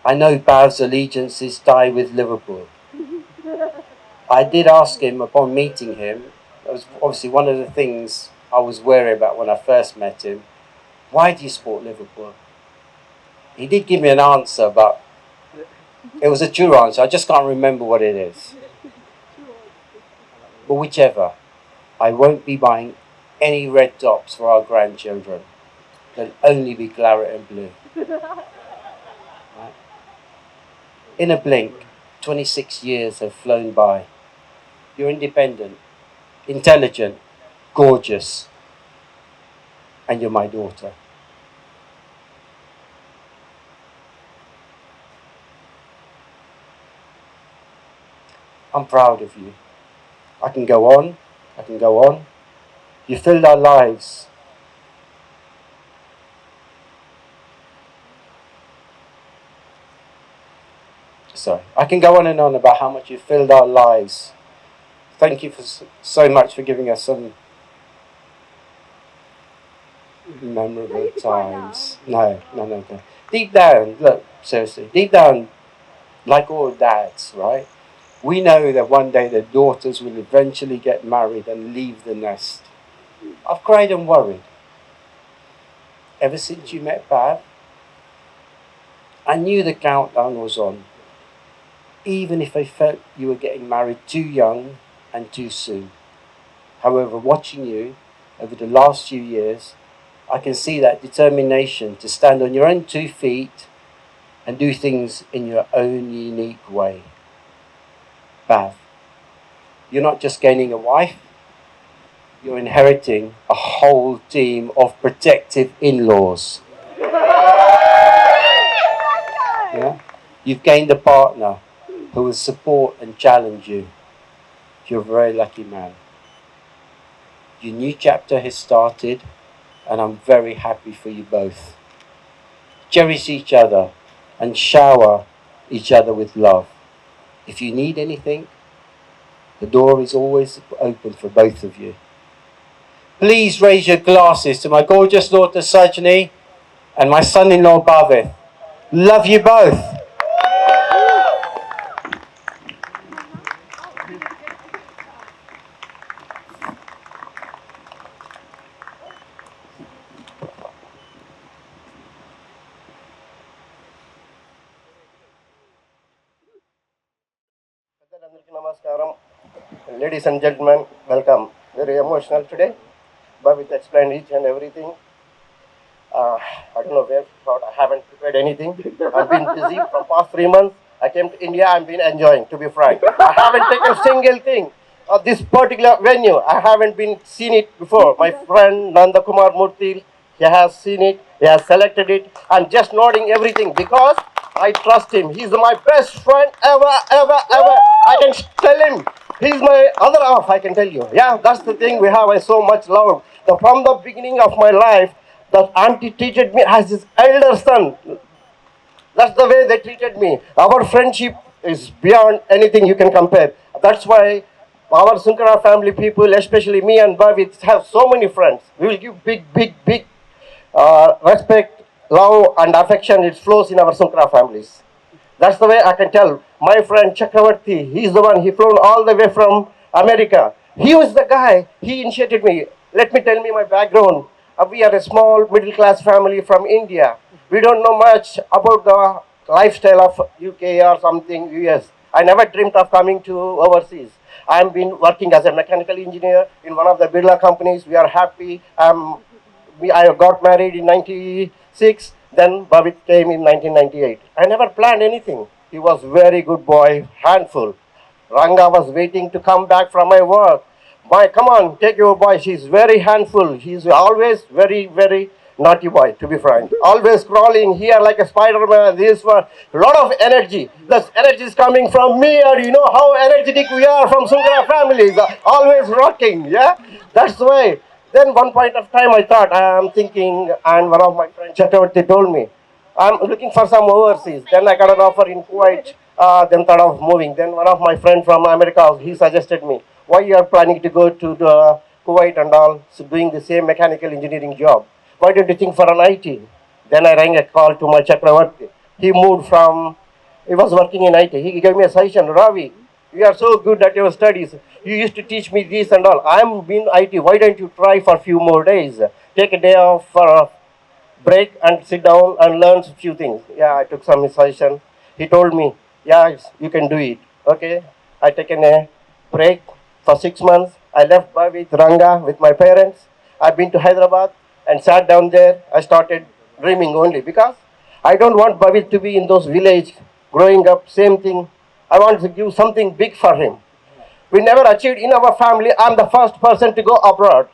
I know Bhav's allegiances die with Liverpool. I did ask him upon meeting him, that was obviously one of the things I was wary about when I first met him, why do you support Liverpool? He did give me an answer, but it was a true answer. I just can't remember what it is. But whichever, I won't be buying any red tops for our grandchildren. They'll only be claret and blue. Right? In a blink, 26 years have flown by. You're independent, intelligent, gorgeous, and you're my daughter. I'm proud of you. I can go on, I can go on. You filled our lives. Sorry, I can go on and on about how much you filled our lives. Thank you for so much for giving us some memorable times. No. Deep down, look, seriously, deep down, like all dads, right? We know that one day their daughters will eventually get married and leave the nest. I've cried and worried. Ever since you met Bhav, I knew the countdown was on. Even if I felt you were getting married too young and too soon. However, watching you over the last few years, I can see that determination to stand on your own 2 feet and do things in your own unique way. Bhav, you're not just gaining a wife, you're inheriting a whole team of protective in-laws. Yeah? You've gained a partner who will support and challenge you. You're a very lucky man. Your new chapter has started, and I'm very happy for you both. Cherish each other and shower each other with love. If you need anything, the door is always open for both of you. Please raise your glasses to my gorgeous daughter Sajni and my son-in-law Bhavith. Love you both. Namaskaram. Ladies and gentlemen, welcome. Very emotional today. Bhavith explained each and everything. I don't know where, but I haven't prepared anything. I've been busy from past 3 months. I came to India, I've been enjoying, to be frank. I haven't taken a single thing. this particular venue. I haven't been seen it before. My friend Nanda Kumar Murthy, he has seen it, he has selected it. I'm just nodding everything because I trust him. He's my best friend ever, ever, ever. I can tell him. He's my other half, I can tell you. Yeah, that's the thing we have. I so much love. From the beginning of my life, the auntie treated me as his elder son. That's the way they treated me. Our friendship is beyond anything you can compare. That's why our Sunkara family people, especially me and Bhavith, have so many friends. We will give big, big, big respect, love, and affection. It flows in our Sunkara families. That's the way I can tell. My friend Chakravarti, he's the one, he flown all the way from America. He was the guy, he initiated me. Let me tell me my background. We are a small middle class family from India. We don't know much about the lifestyle of UK or something US. I never dreamt of coming to overseas. I've been working as a mechanical engineer in one of the Birla companies. We are happy. I got married in 96. Then Bhavith came in 1998. I never planned anything. He was very good boy, handful. Ranga was waiting to come back from my work. Boy, come on, take your boy. She's very handful. He's always very, very naughty boy, to be frank. Always crawling here like a Spider-Man. This one, a lot of energy. This energy is coming from me, and you know how energetic we are from Sunkara families. Always rocking, yeah? That's the way. Then one point of time I thought, I am thinking, and one of my friends Chakravarti told me, I'm looking for some overseas. Then I got an offer in Kuwait, then thought of moving. Then one of my friends from America, he suggested me, why you are planning to go to the Kuwait and all, so doing the same mechanical engineering job? Why don't you think for an IT? Then I rang a call to my Chakravarti. He moved from, he was working in IT. He gave me a suggestion, Ravi, you are so good at your studies. You used to teach me this and all. I'm in IT. Why don't you try for a few more days? Take a day off for a break and sit down and learn a few things. Yeah, I took some suggestion. He told me, yeah, you can do it. Okay. I taken a break for 6 months. I left with Ranga with my parents. I've been to Hyderabad and sat down there. I started dreaming only because I don't want Bhavith to be in those village growing up, same thing. I want to give something big for him. We never achieved in our family. I'm the first person to go abroad.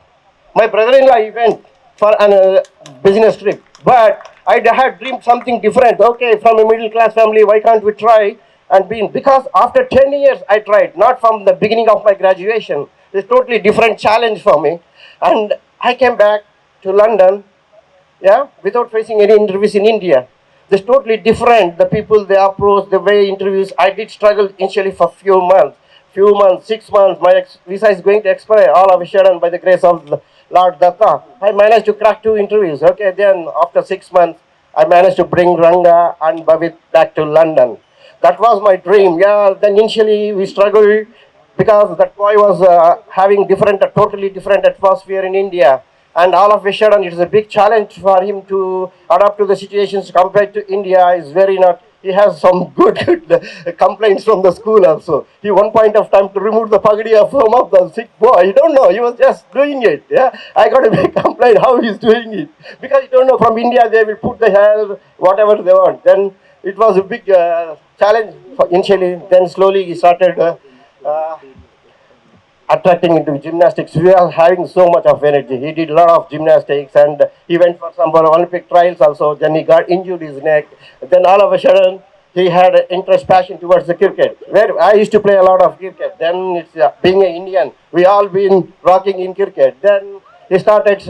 My brother-in-law went for a business trip, but I had dreamed something different. Okay, from a middle-class family, why can't we try and be in? Because after 10 years, I tried, not from the beginning of my graduation. It's totally different challenge for me. And I came back to London, yeah, without facing any interviews in India. It's totally different. The people they approach, the way interviews. I did struggle initially for few months, 6 months. My visa is going to expire. All of a sudden, by the grace of the Lord Datta, I managed to crack 2 interviews. Okay, then after 6 months, I managed to bring Ranga and Bhavith back to London. That was my dream. Yeah. Then initially we struggled because that boy was having totally different atmosphere in India. And all of a sudden, it is a big challenge for him to adapt to the situations compared to India. Is very not. He has some good complaints from the school also. He one point of time to remove the pagadi of some of the sick boy. I don't know. He was just doing it. Yeah, I got a big complaint how he's doing it because you don't know from India they will put the hell whatever they want. Then it was a big challenge initially. Then slowly he started. Attracting into gymnastics. We are having so much of energy. He did a lot of gymnastics and he went for some Olympic trials also. Then he got injured his neck. Then all of a sudden he had an interest, passion towards the cricket. Where I used to play a lot of cricket. Then it's being an Indian, we all been rocking in cricket. Then he started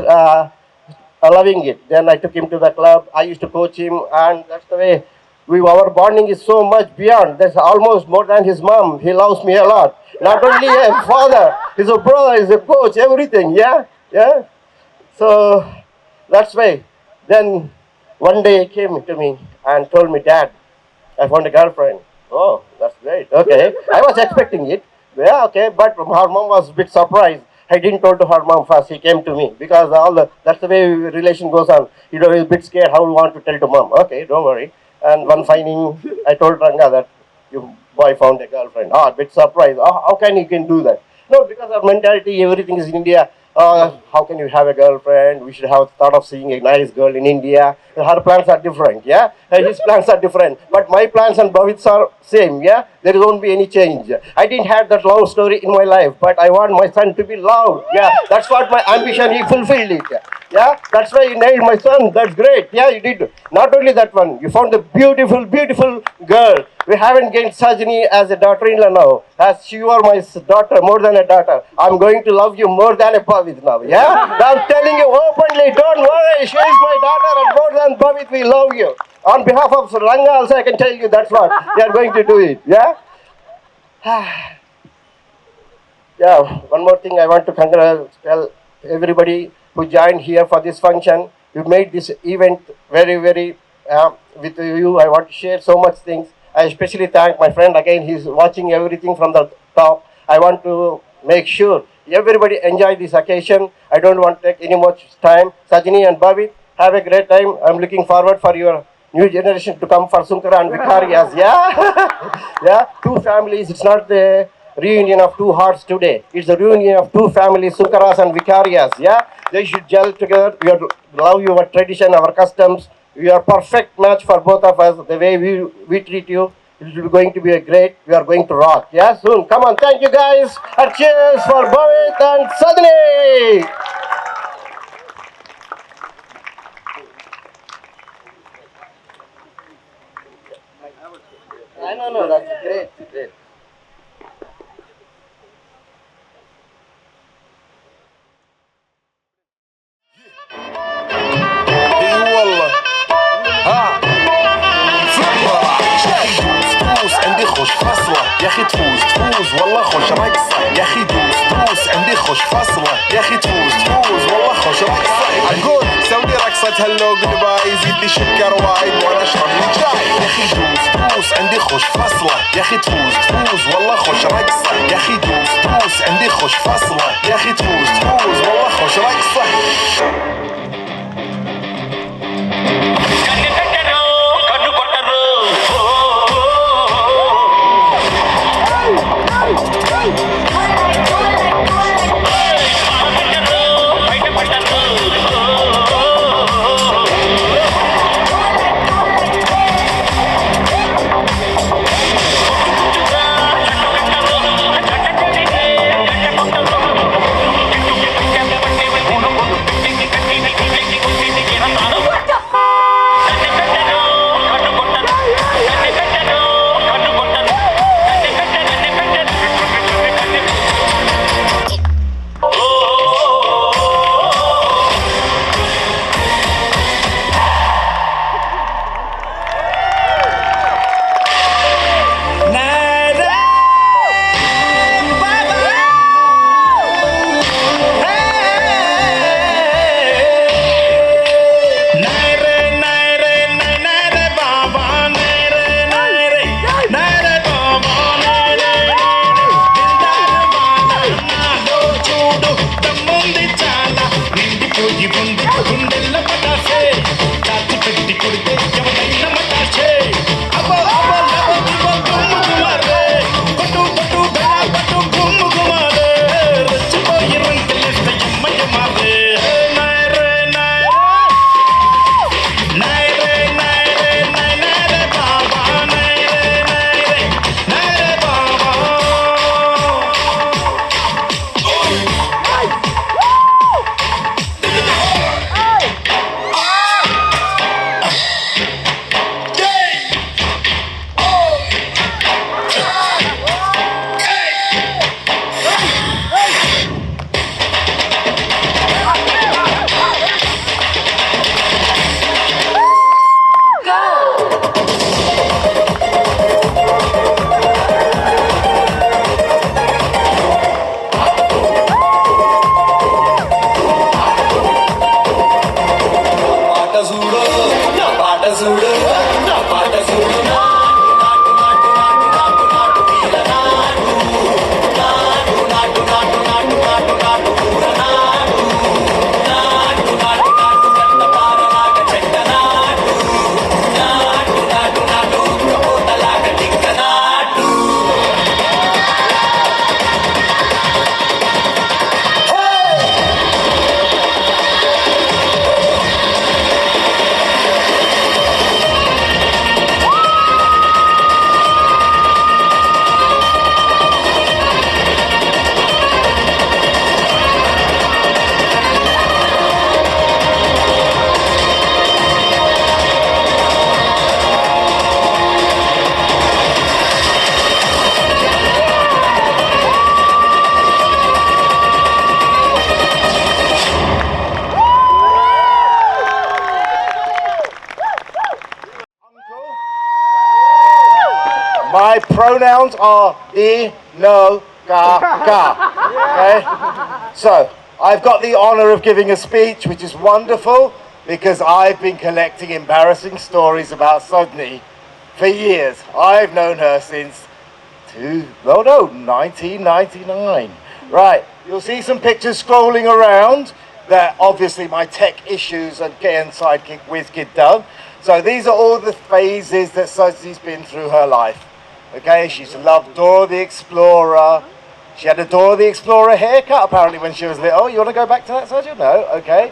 loving it. Then I took him to the club. I used to coach him, and that's the way. Our bonding is so much beyond. That's almost more than his mom. He loves me a lot. Not only a father, he's a brother, he's a coach, everything. Yeah, yeah. So that's why. Then one day he came to me and told me, Dad, I found a girlfriend. Oh, that's great. Okay, I was expecting it. Yeah, okay, but her mom was a bit surprised. I didn't tell to her mom first. He came to me because that's the way relation goes on. You know, he's a bit scared. How you want to tell to mom? Okay, don't worry. And one finding, I told Ranga that your boy found a girlfriend. A bit surprised. How can he can do that? No, because of mentality, everything is in India. how can you have a girlfriend? We should have thought of seeing a nice girl in India. Her plans are different, yeah? His plans are different. But my plans and Bhavith's are same, yeah? There won't be any change. I didn't have that love story in my life, but I want my son to be loved, yeah? That's what my ambition, he fulfilled it. Yeah, that's why you nailed my son. That's great. Yeah, you did. Not only that one, you found a beautiful, beautiful girl. We haven't gained Sajni as a daughter-in-law now. As you are my daughter, more than a daughter. I'm going to love you more than a Bhavith now. Yeah, I'm telling you openly. Don't worry, she is my daughter, and more than Bhavith, we love you. On behalf of Ranga, also I can tell you that's what we are going to do it. Yeah. Yeah. One more thing, I want to tell everybody who joined here for this function. You made this event very, very, with you, I want to share so much things. I especially thank my friend again, he's watching everything from the top. I want to make sure everybody enjoy this occasion. I don't want to take any much time. Sajni and Bhavith, have a great time. I'm looking forward for your new generation to come for Sunkara and Vicarias. Yeah? Yeah, two families, it's not the reunion of two hearts today. It's the reunion of two families, Sunkaras and Vicarias. Yeah? They should gel together. We love your tradition, our customs. We are perfect match for both of us. The way we treat you, it is going to be a great. We are going to rock. Yeah, soon. Come on, thank you guys. And cheers for Bhavith and Sajni. No, that's great, great. والله ها تفوز عندي خوش فصلة يا اخي تفوز والله خوش رقصة يا اخي دوس عندي خوش فصلة يا اخي تفوز والله خوش رقصة اقول سوي رقصة هلو جودباي زيد لي سكر وايد وانا اشرب لي شاي يا اخي دوس عندي خوش فصلة يا اخي تفوز والله خوش رقصة يا اخي دوس عندي خوش فصلة يا اخي تفوز والله خوش رقصة pronouns are I, no, ga, ga. Okay? So, I've got the honor of giving a speech, which is wonderful, because I've been collecting embarrassing stories about Sajni for years. I've known her since 1999. Right, you'll see some pictures scrolling around that obviously my tech issues and KN sidekick WizKid done. So these are all the phases that Sajni's been through her life. Okay, she's loved Dora the Explorer. She had a Dora the Explorer haircut apparently when she was little. You want to go back to that, Sajni? No? Okay.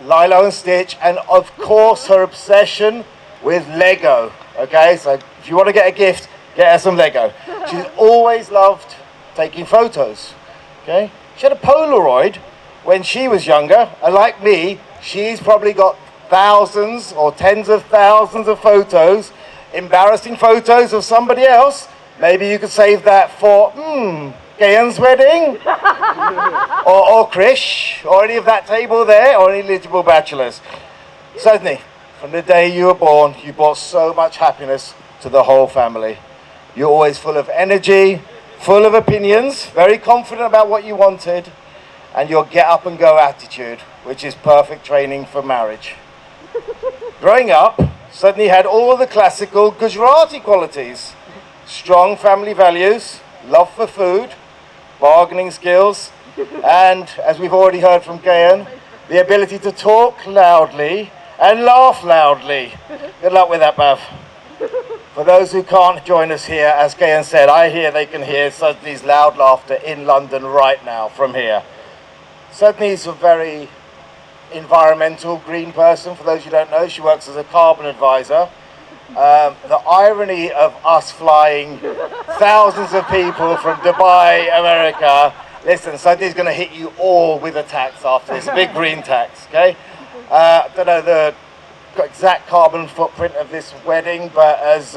Lilo and Stitch, and of course her obsession with Lego. Okay, so if you want to get a gift, get her some Lego. She's always loved taking photos. Okay, she had a Polaroid when she was younger, and like me, she's probably got thousands or tens of thousands of photos, embarrassing photos of somebody else. Maybe you could save that for Gayan's wedding, or Krish, or any of that table there, or any eligible bachelors. Sajni, from the day you were born, you brought so much happiness to the whole family. You're always full of energy, full of opinions, very confident about what you wanted, and your get up and go attitude, which is perfect training for marriage. Growing up, Sajni had all the classical Gujarati qualities: strong family values, love for food, bargaining skills, and, as we've already heard from Gayan, the ability to talk loudly and laugh loudly. Good luck with that, Bav. For those who can't join us here, as Gayan said, I hear they can hear Sajni's loud laughter in London right now from here. Sajni's a very environmental green person. For those who don't know, she works as a carbon advisor. The irony of us flying thousands of people from Dubai, America. Listen, Sajni's going to hit you all with a tax after this, a big green tax, okay? Don't know the exact carbon footprint of this wedding, but as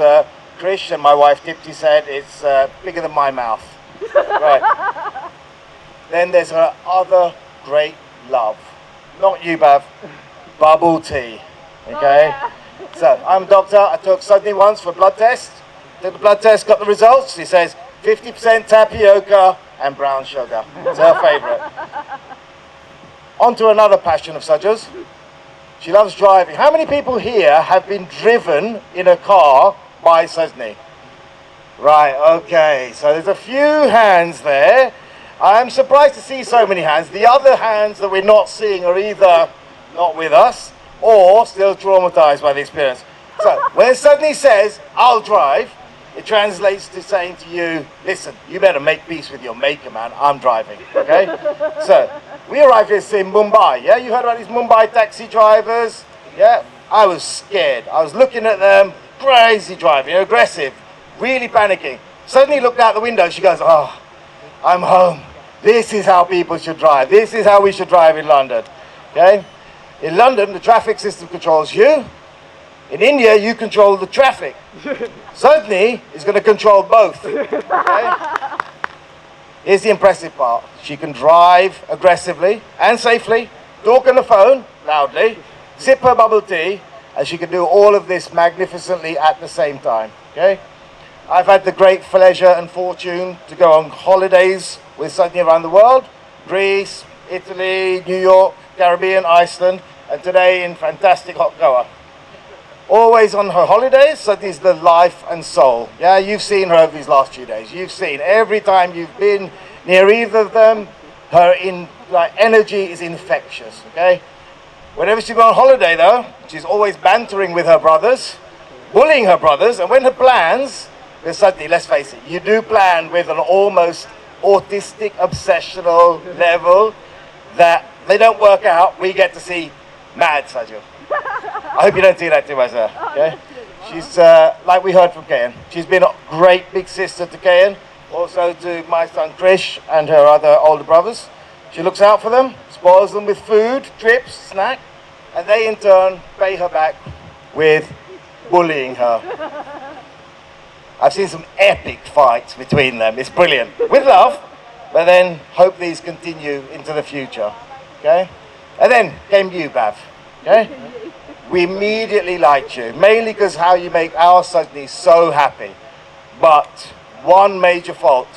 Krish and my wife Dipti said, it's bigger than my mouth. Right. Then there's her other great love. Not you, Bav. Bubble tea, okay? So, I'm a doctor. I took Sajni once for a blood test. Took the blood test, got the results. He says 50% tapioca and brown sugar. It's her favourite. On to another passion of Sajja's. She loves driving. How many people here have been driven in a car by Sajni? Right, okay. So there's a few hands there. I'm surprised to see so many hands. The other hands that we're not seeing are either not with us or still traumatized by the experience. So when Sajni says, I'll drive, it translates to saying to you, listen, you better make peace with your maker, man. I'm driving, okay? So we arrived here in Mumbai, yeah? You heard about these Mumbai taxi drivers? Yeah? I was scared. I was looking at them, crazy driving, aggressive, really panicking. Suddenly looked out the window, she goes, oh, I'm home. This is how people should drive. This is how we should drive in London, okay? In London, the traffic system controls you. In India, you control the traffic. Sajni is going to control both. Okay? Here's the impressive part. She can drive aggressively and safely, talk on the phone loudly, sip her bubble tea, and she can do all of this magnificently at the same time. Okay? I've had the great pleasure and fortune to go on holidays with Sajni around the world: Greece, Italy, New York, Caribbean, Iceland, and today in fantastic hot Goa. Always on her holidays, Sajni's the life and soul. Yeah, you've seen her over these last few days. You've seen every time you've been near either of them, her energy is infectious. Okay. Whenever she's on holiday, though, she's always bantering with her brothers, bullying her brothers, and when her plans, with Sajni, let's face it, you do plan with an almost autistic, obsessional level that they don't work out. We get to see mad Sajni. I hope you don't see that too much, sir. Okay? She's, like we heard from Kayan, she's been a great big sister to Kayan, also to my son Krish and her other older brothers. She looks out for them, spoils them with food, trips, snack, and they in turn pay her back with bullying her. I've seen some epic fights between them. It's brilliant. With love, but then hope these continue into the future. Okay? And then came you, Bav. Okay? We immediately liked you, mainly because how you make our Sajni so happy. But one major fault.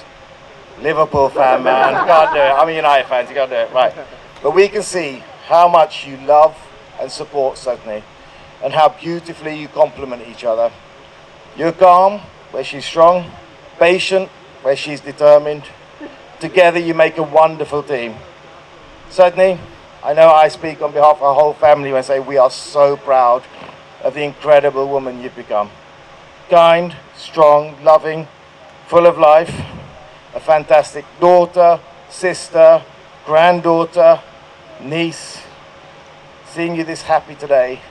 Liverpool fan, man. Can't do it. I mean, United fans, you can't do it. Right. But we can see how much you love and support Sajni and how beautifully you complement each other. You're calm where she's strong, patient where she's determined. Together you make a wonderful team. Sajni, I know I speak on behalf of our whole family when I say we are so proud of the incredible woman you've become. Kind, strong, loving, full of life, a fantastic daughter, sister, granddaughter, niece. Seeing you this happy today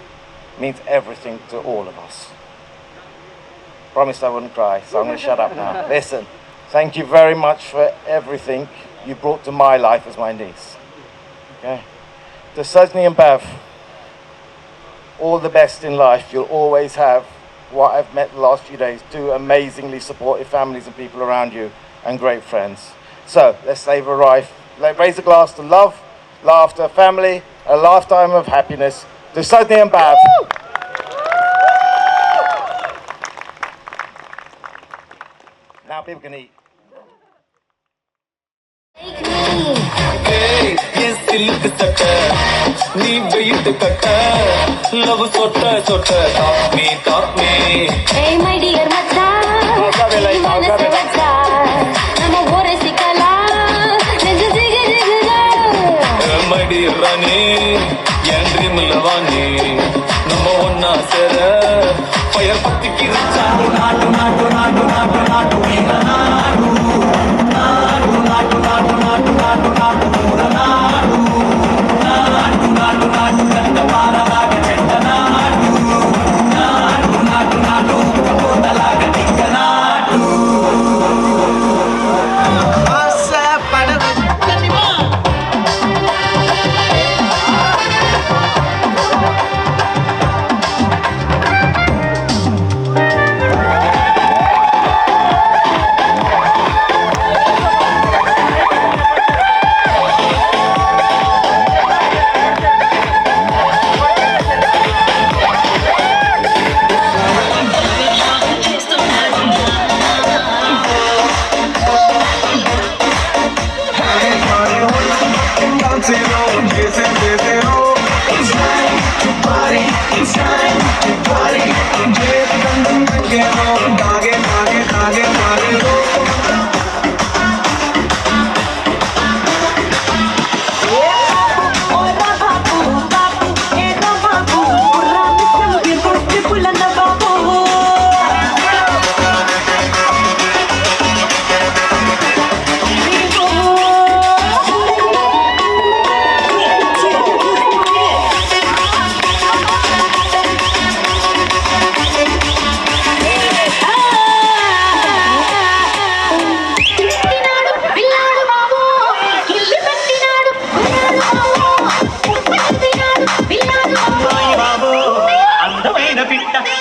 means everything to all of us. Promised I wouldn't cry, so I'm going to shut up now. Listen, thank you very much for everything you brought to my life as my niece. Okay? To Sajni and Bav, all the best in life. You'll always have what I've met the last few days, two amazingly supportive families and people around you and great friends. So let's save a life. Raise a glass to love, laughter, family, a lifetime of happiness. To Sajni and Bav. Now people can eat. Hey my dear Mata, my dear Rani, Yandri Mulavani, number one Nasser, fire Patiki,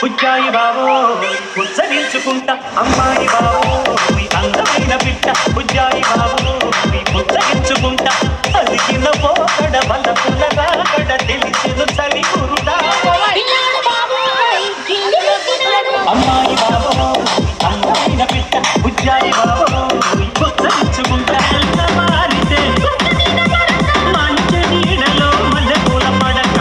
ఉచ్చాయి బావో ఉచ్చరించుకుంటా అమ్మాయి బావో అందమైన బిడ్డ ఉజ్జాయి బావో ఉచ్చరించుకుంటా అలిగిన పోకడ బల పులగా కడ తెలిసిన చలి గురుడా అమ్మాయి బావో అందమైన బిడ్డ ఉజ్జాయి బావో ఉచ్చరించుకుంటా మారితే మంచి నీడలో మల్లెపూల పడక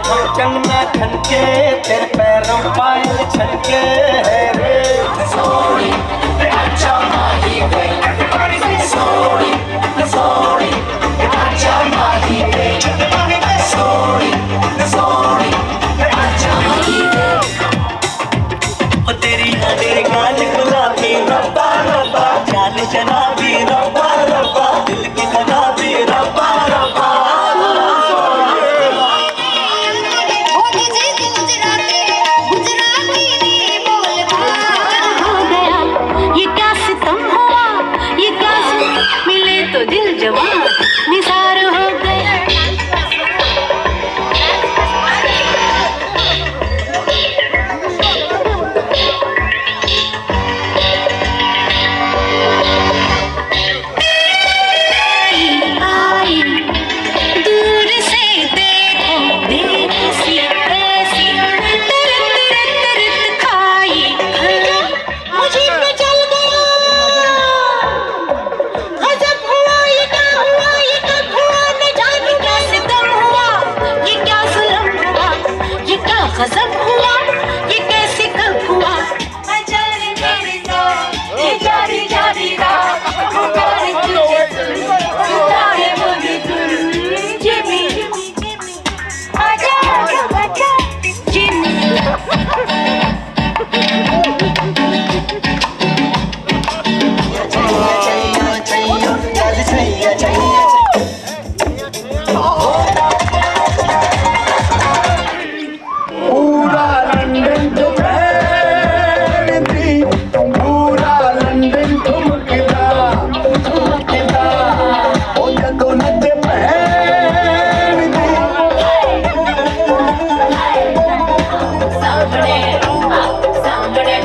कंगना खनके तेरे पैरों पायल छनके रे सोनी अच्छा माही वे सोनी सोनी अच्छा माही वे सोनी सोनी अच्छा माही वे ओ तेरी गाल गुलाबी रब्बा रब्बा जान जनाबी रब्बा रब्बा दिल की खराबी रब्बा रब्बा तो दिल जवान निसार हो गया आई दूर से देखो देखसी ऐसी तरत खाई मुझे पे चल गया गजब हुआ ये क्या हुआ ये कब हुआ न जाने कैसे दम हुआ ये क्या जुल्म हुआ ये क्या गजब हुआ ये कैसे कब हुआ जारी जारी दा ये जारी जारी दा पुकारे तुझे पुकारे बोली जिमी आजा आजा जिमी पूरा लंदन ठुमकदा पूरा लंदन ठुमकदा ओ जदों नच पैंदी सामने सामने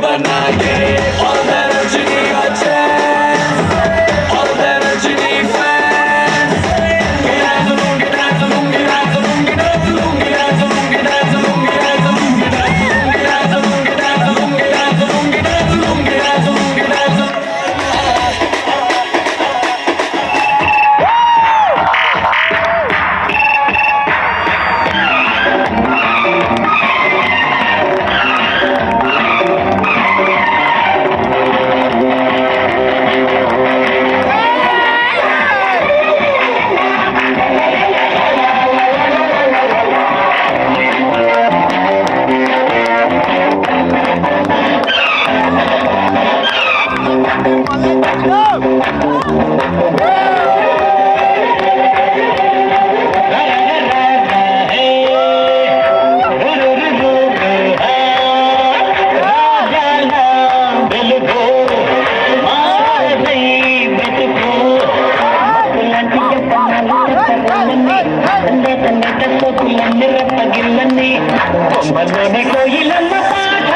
बना के all the Rajini fans, all the Rajini fans. Dance along, dance along, dance along, dance along, dance along, dance along, dance along, dance along, dance along, dance along, dance along, dance along, dance along. కొమ్మలోని కోయిలమ్మ పాట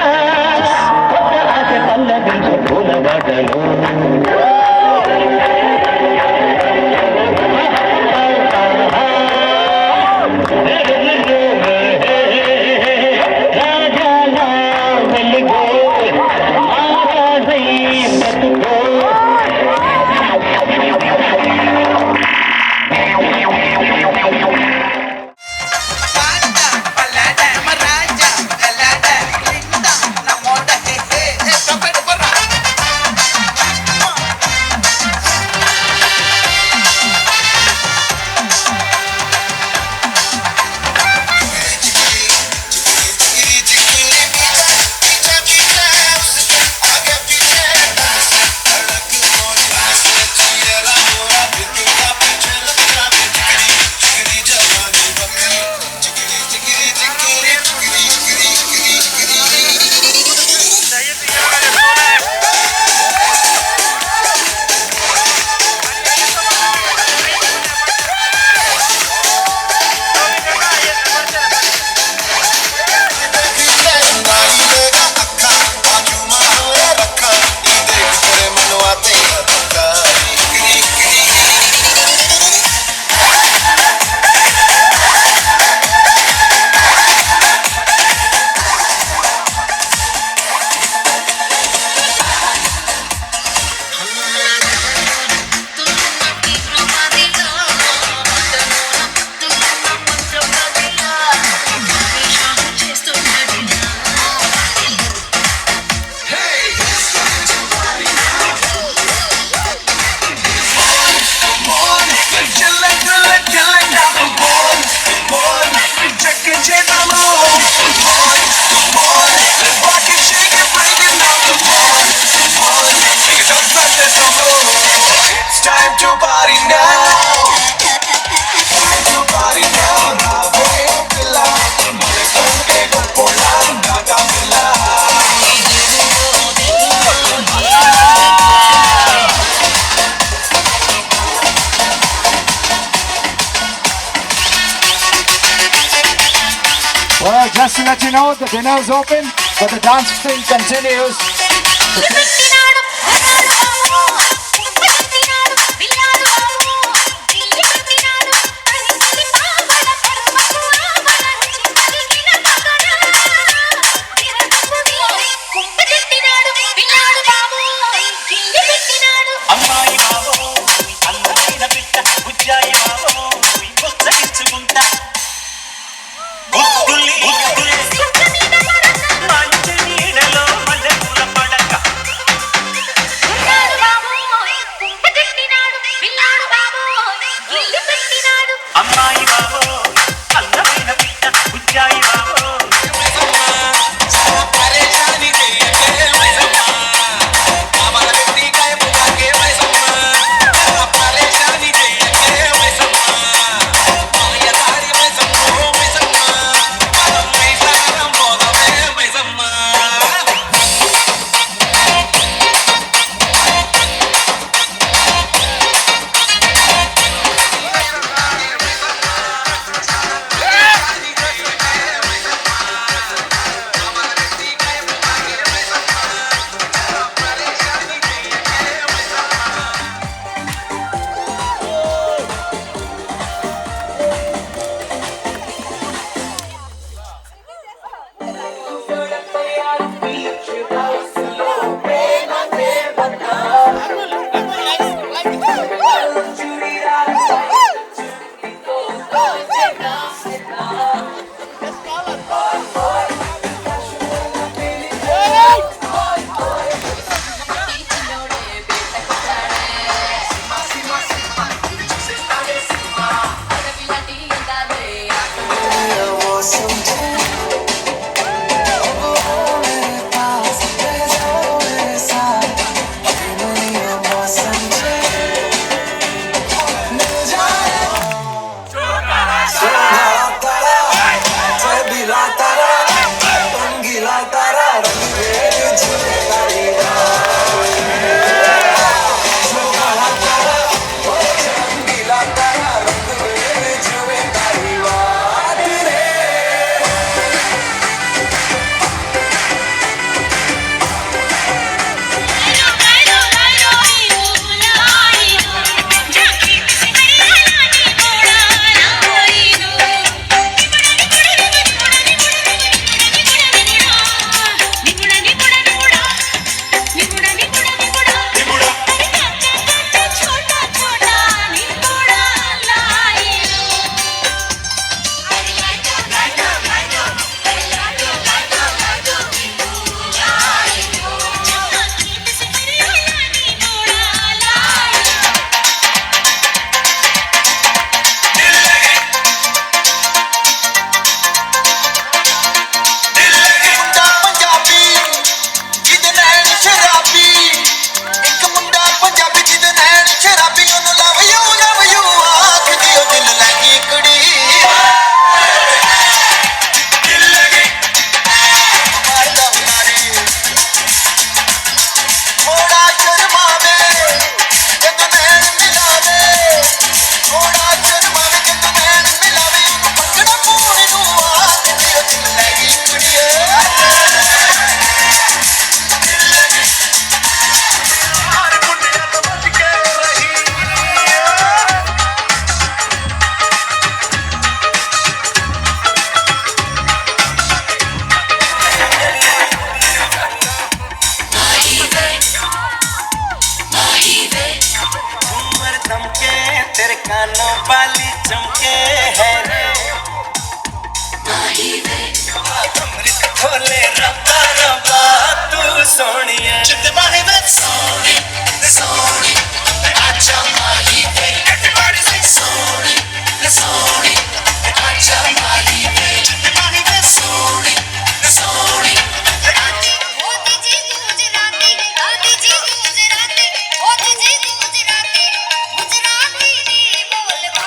కొత్త ఆశ పల్లవించు పూల బాటలో రాజాలా వెలుగో మహారాజై బతుకో Well, just to let you know, the dinner is open, but the dance still continues. అమ్మాయి బాబో అందమైన బిడ్డ బుజ్జాయి బాబో ముచ్చగించుకుంటా మంచి నీడలో మల్లెపూల పడక అమ్మాయి బాబో అందమైన బిడ్డ బుజ్జాయి బాబో कानों वाली चमके है अमृत खोले रब्बा रब्बा तू सोनिया जितने बाहे में सोनी सोनी अच्छा माही पे everybody say सोनी सोनी अच्छा माही पे जितने बाहे में सोनी सोनी मोदी जी गुजराती दादी जी गुजराती मोदी जी गुजराती गुजराती नी बोलवा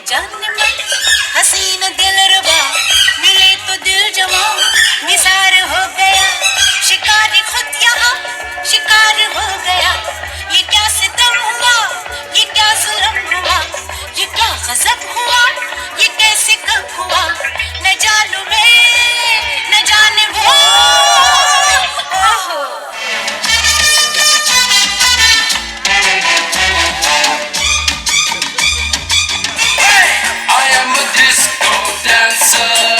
जान में हसीन दिलरुबा मिले तो दिल जमा निसार हो गया शिकार खुद यहाँ शिकार हो गया ये क्या सितम हुआ ये क्या जुल्म हुआ ये क्या गजब हुआ ये कैसे कब हुआ न जानू मैं न जाने वो ओहो I am a disco dancer.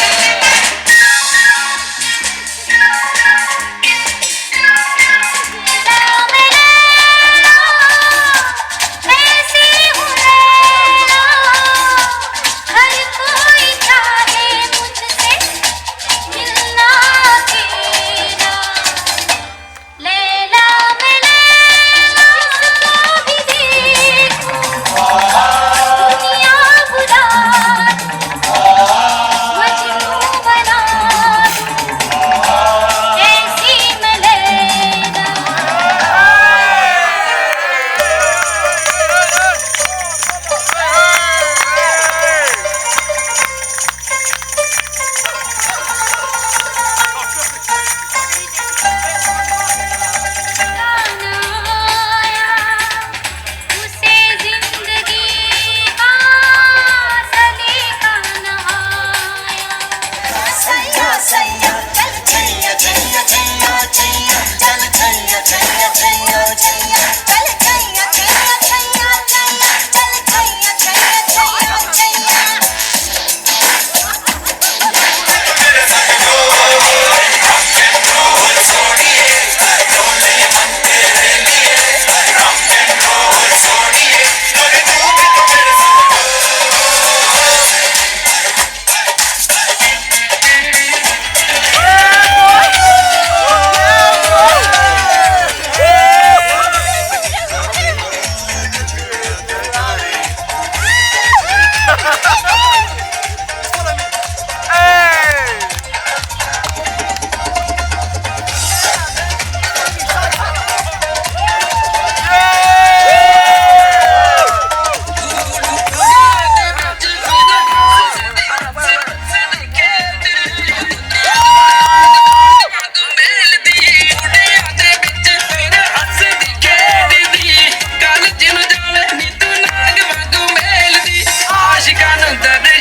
Done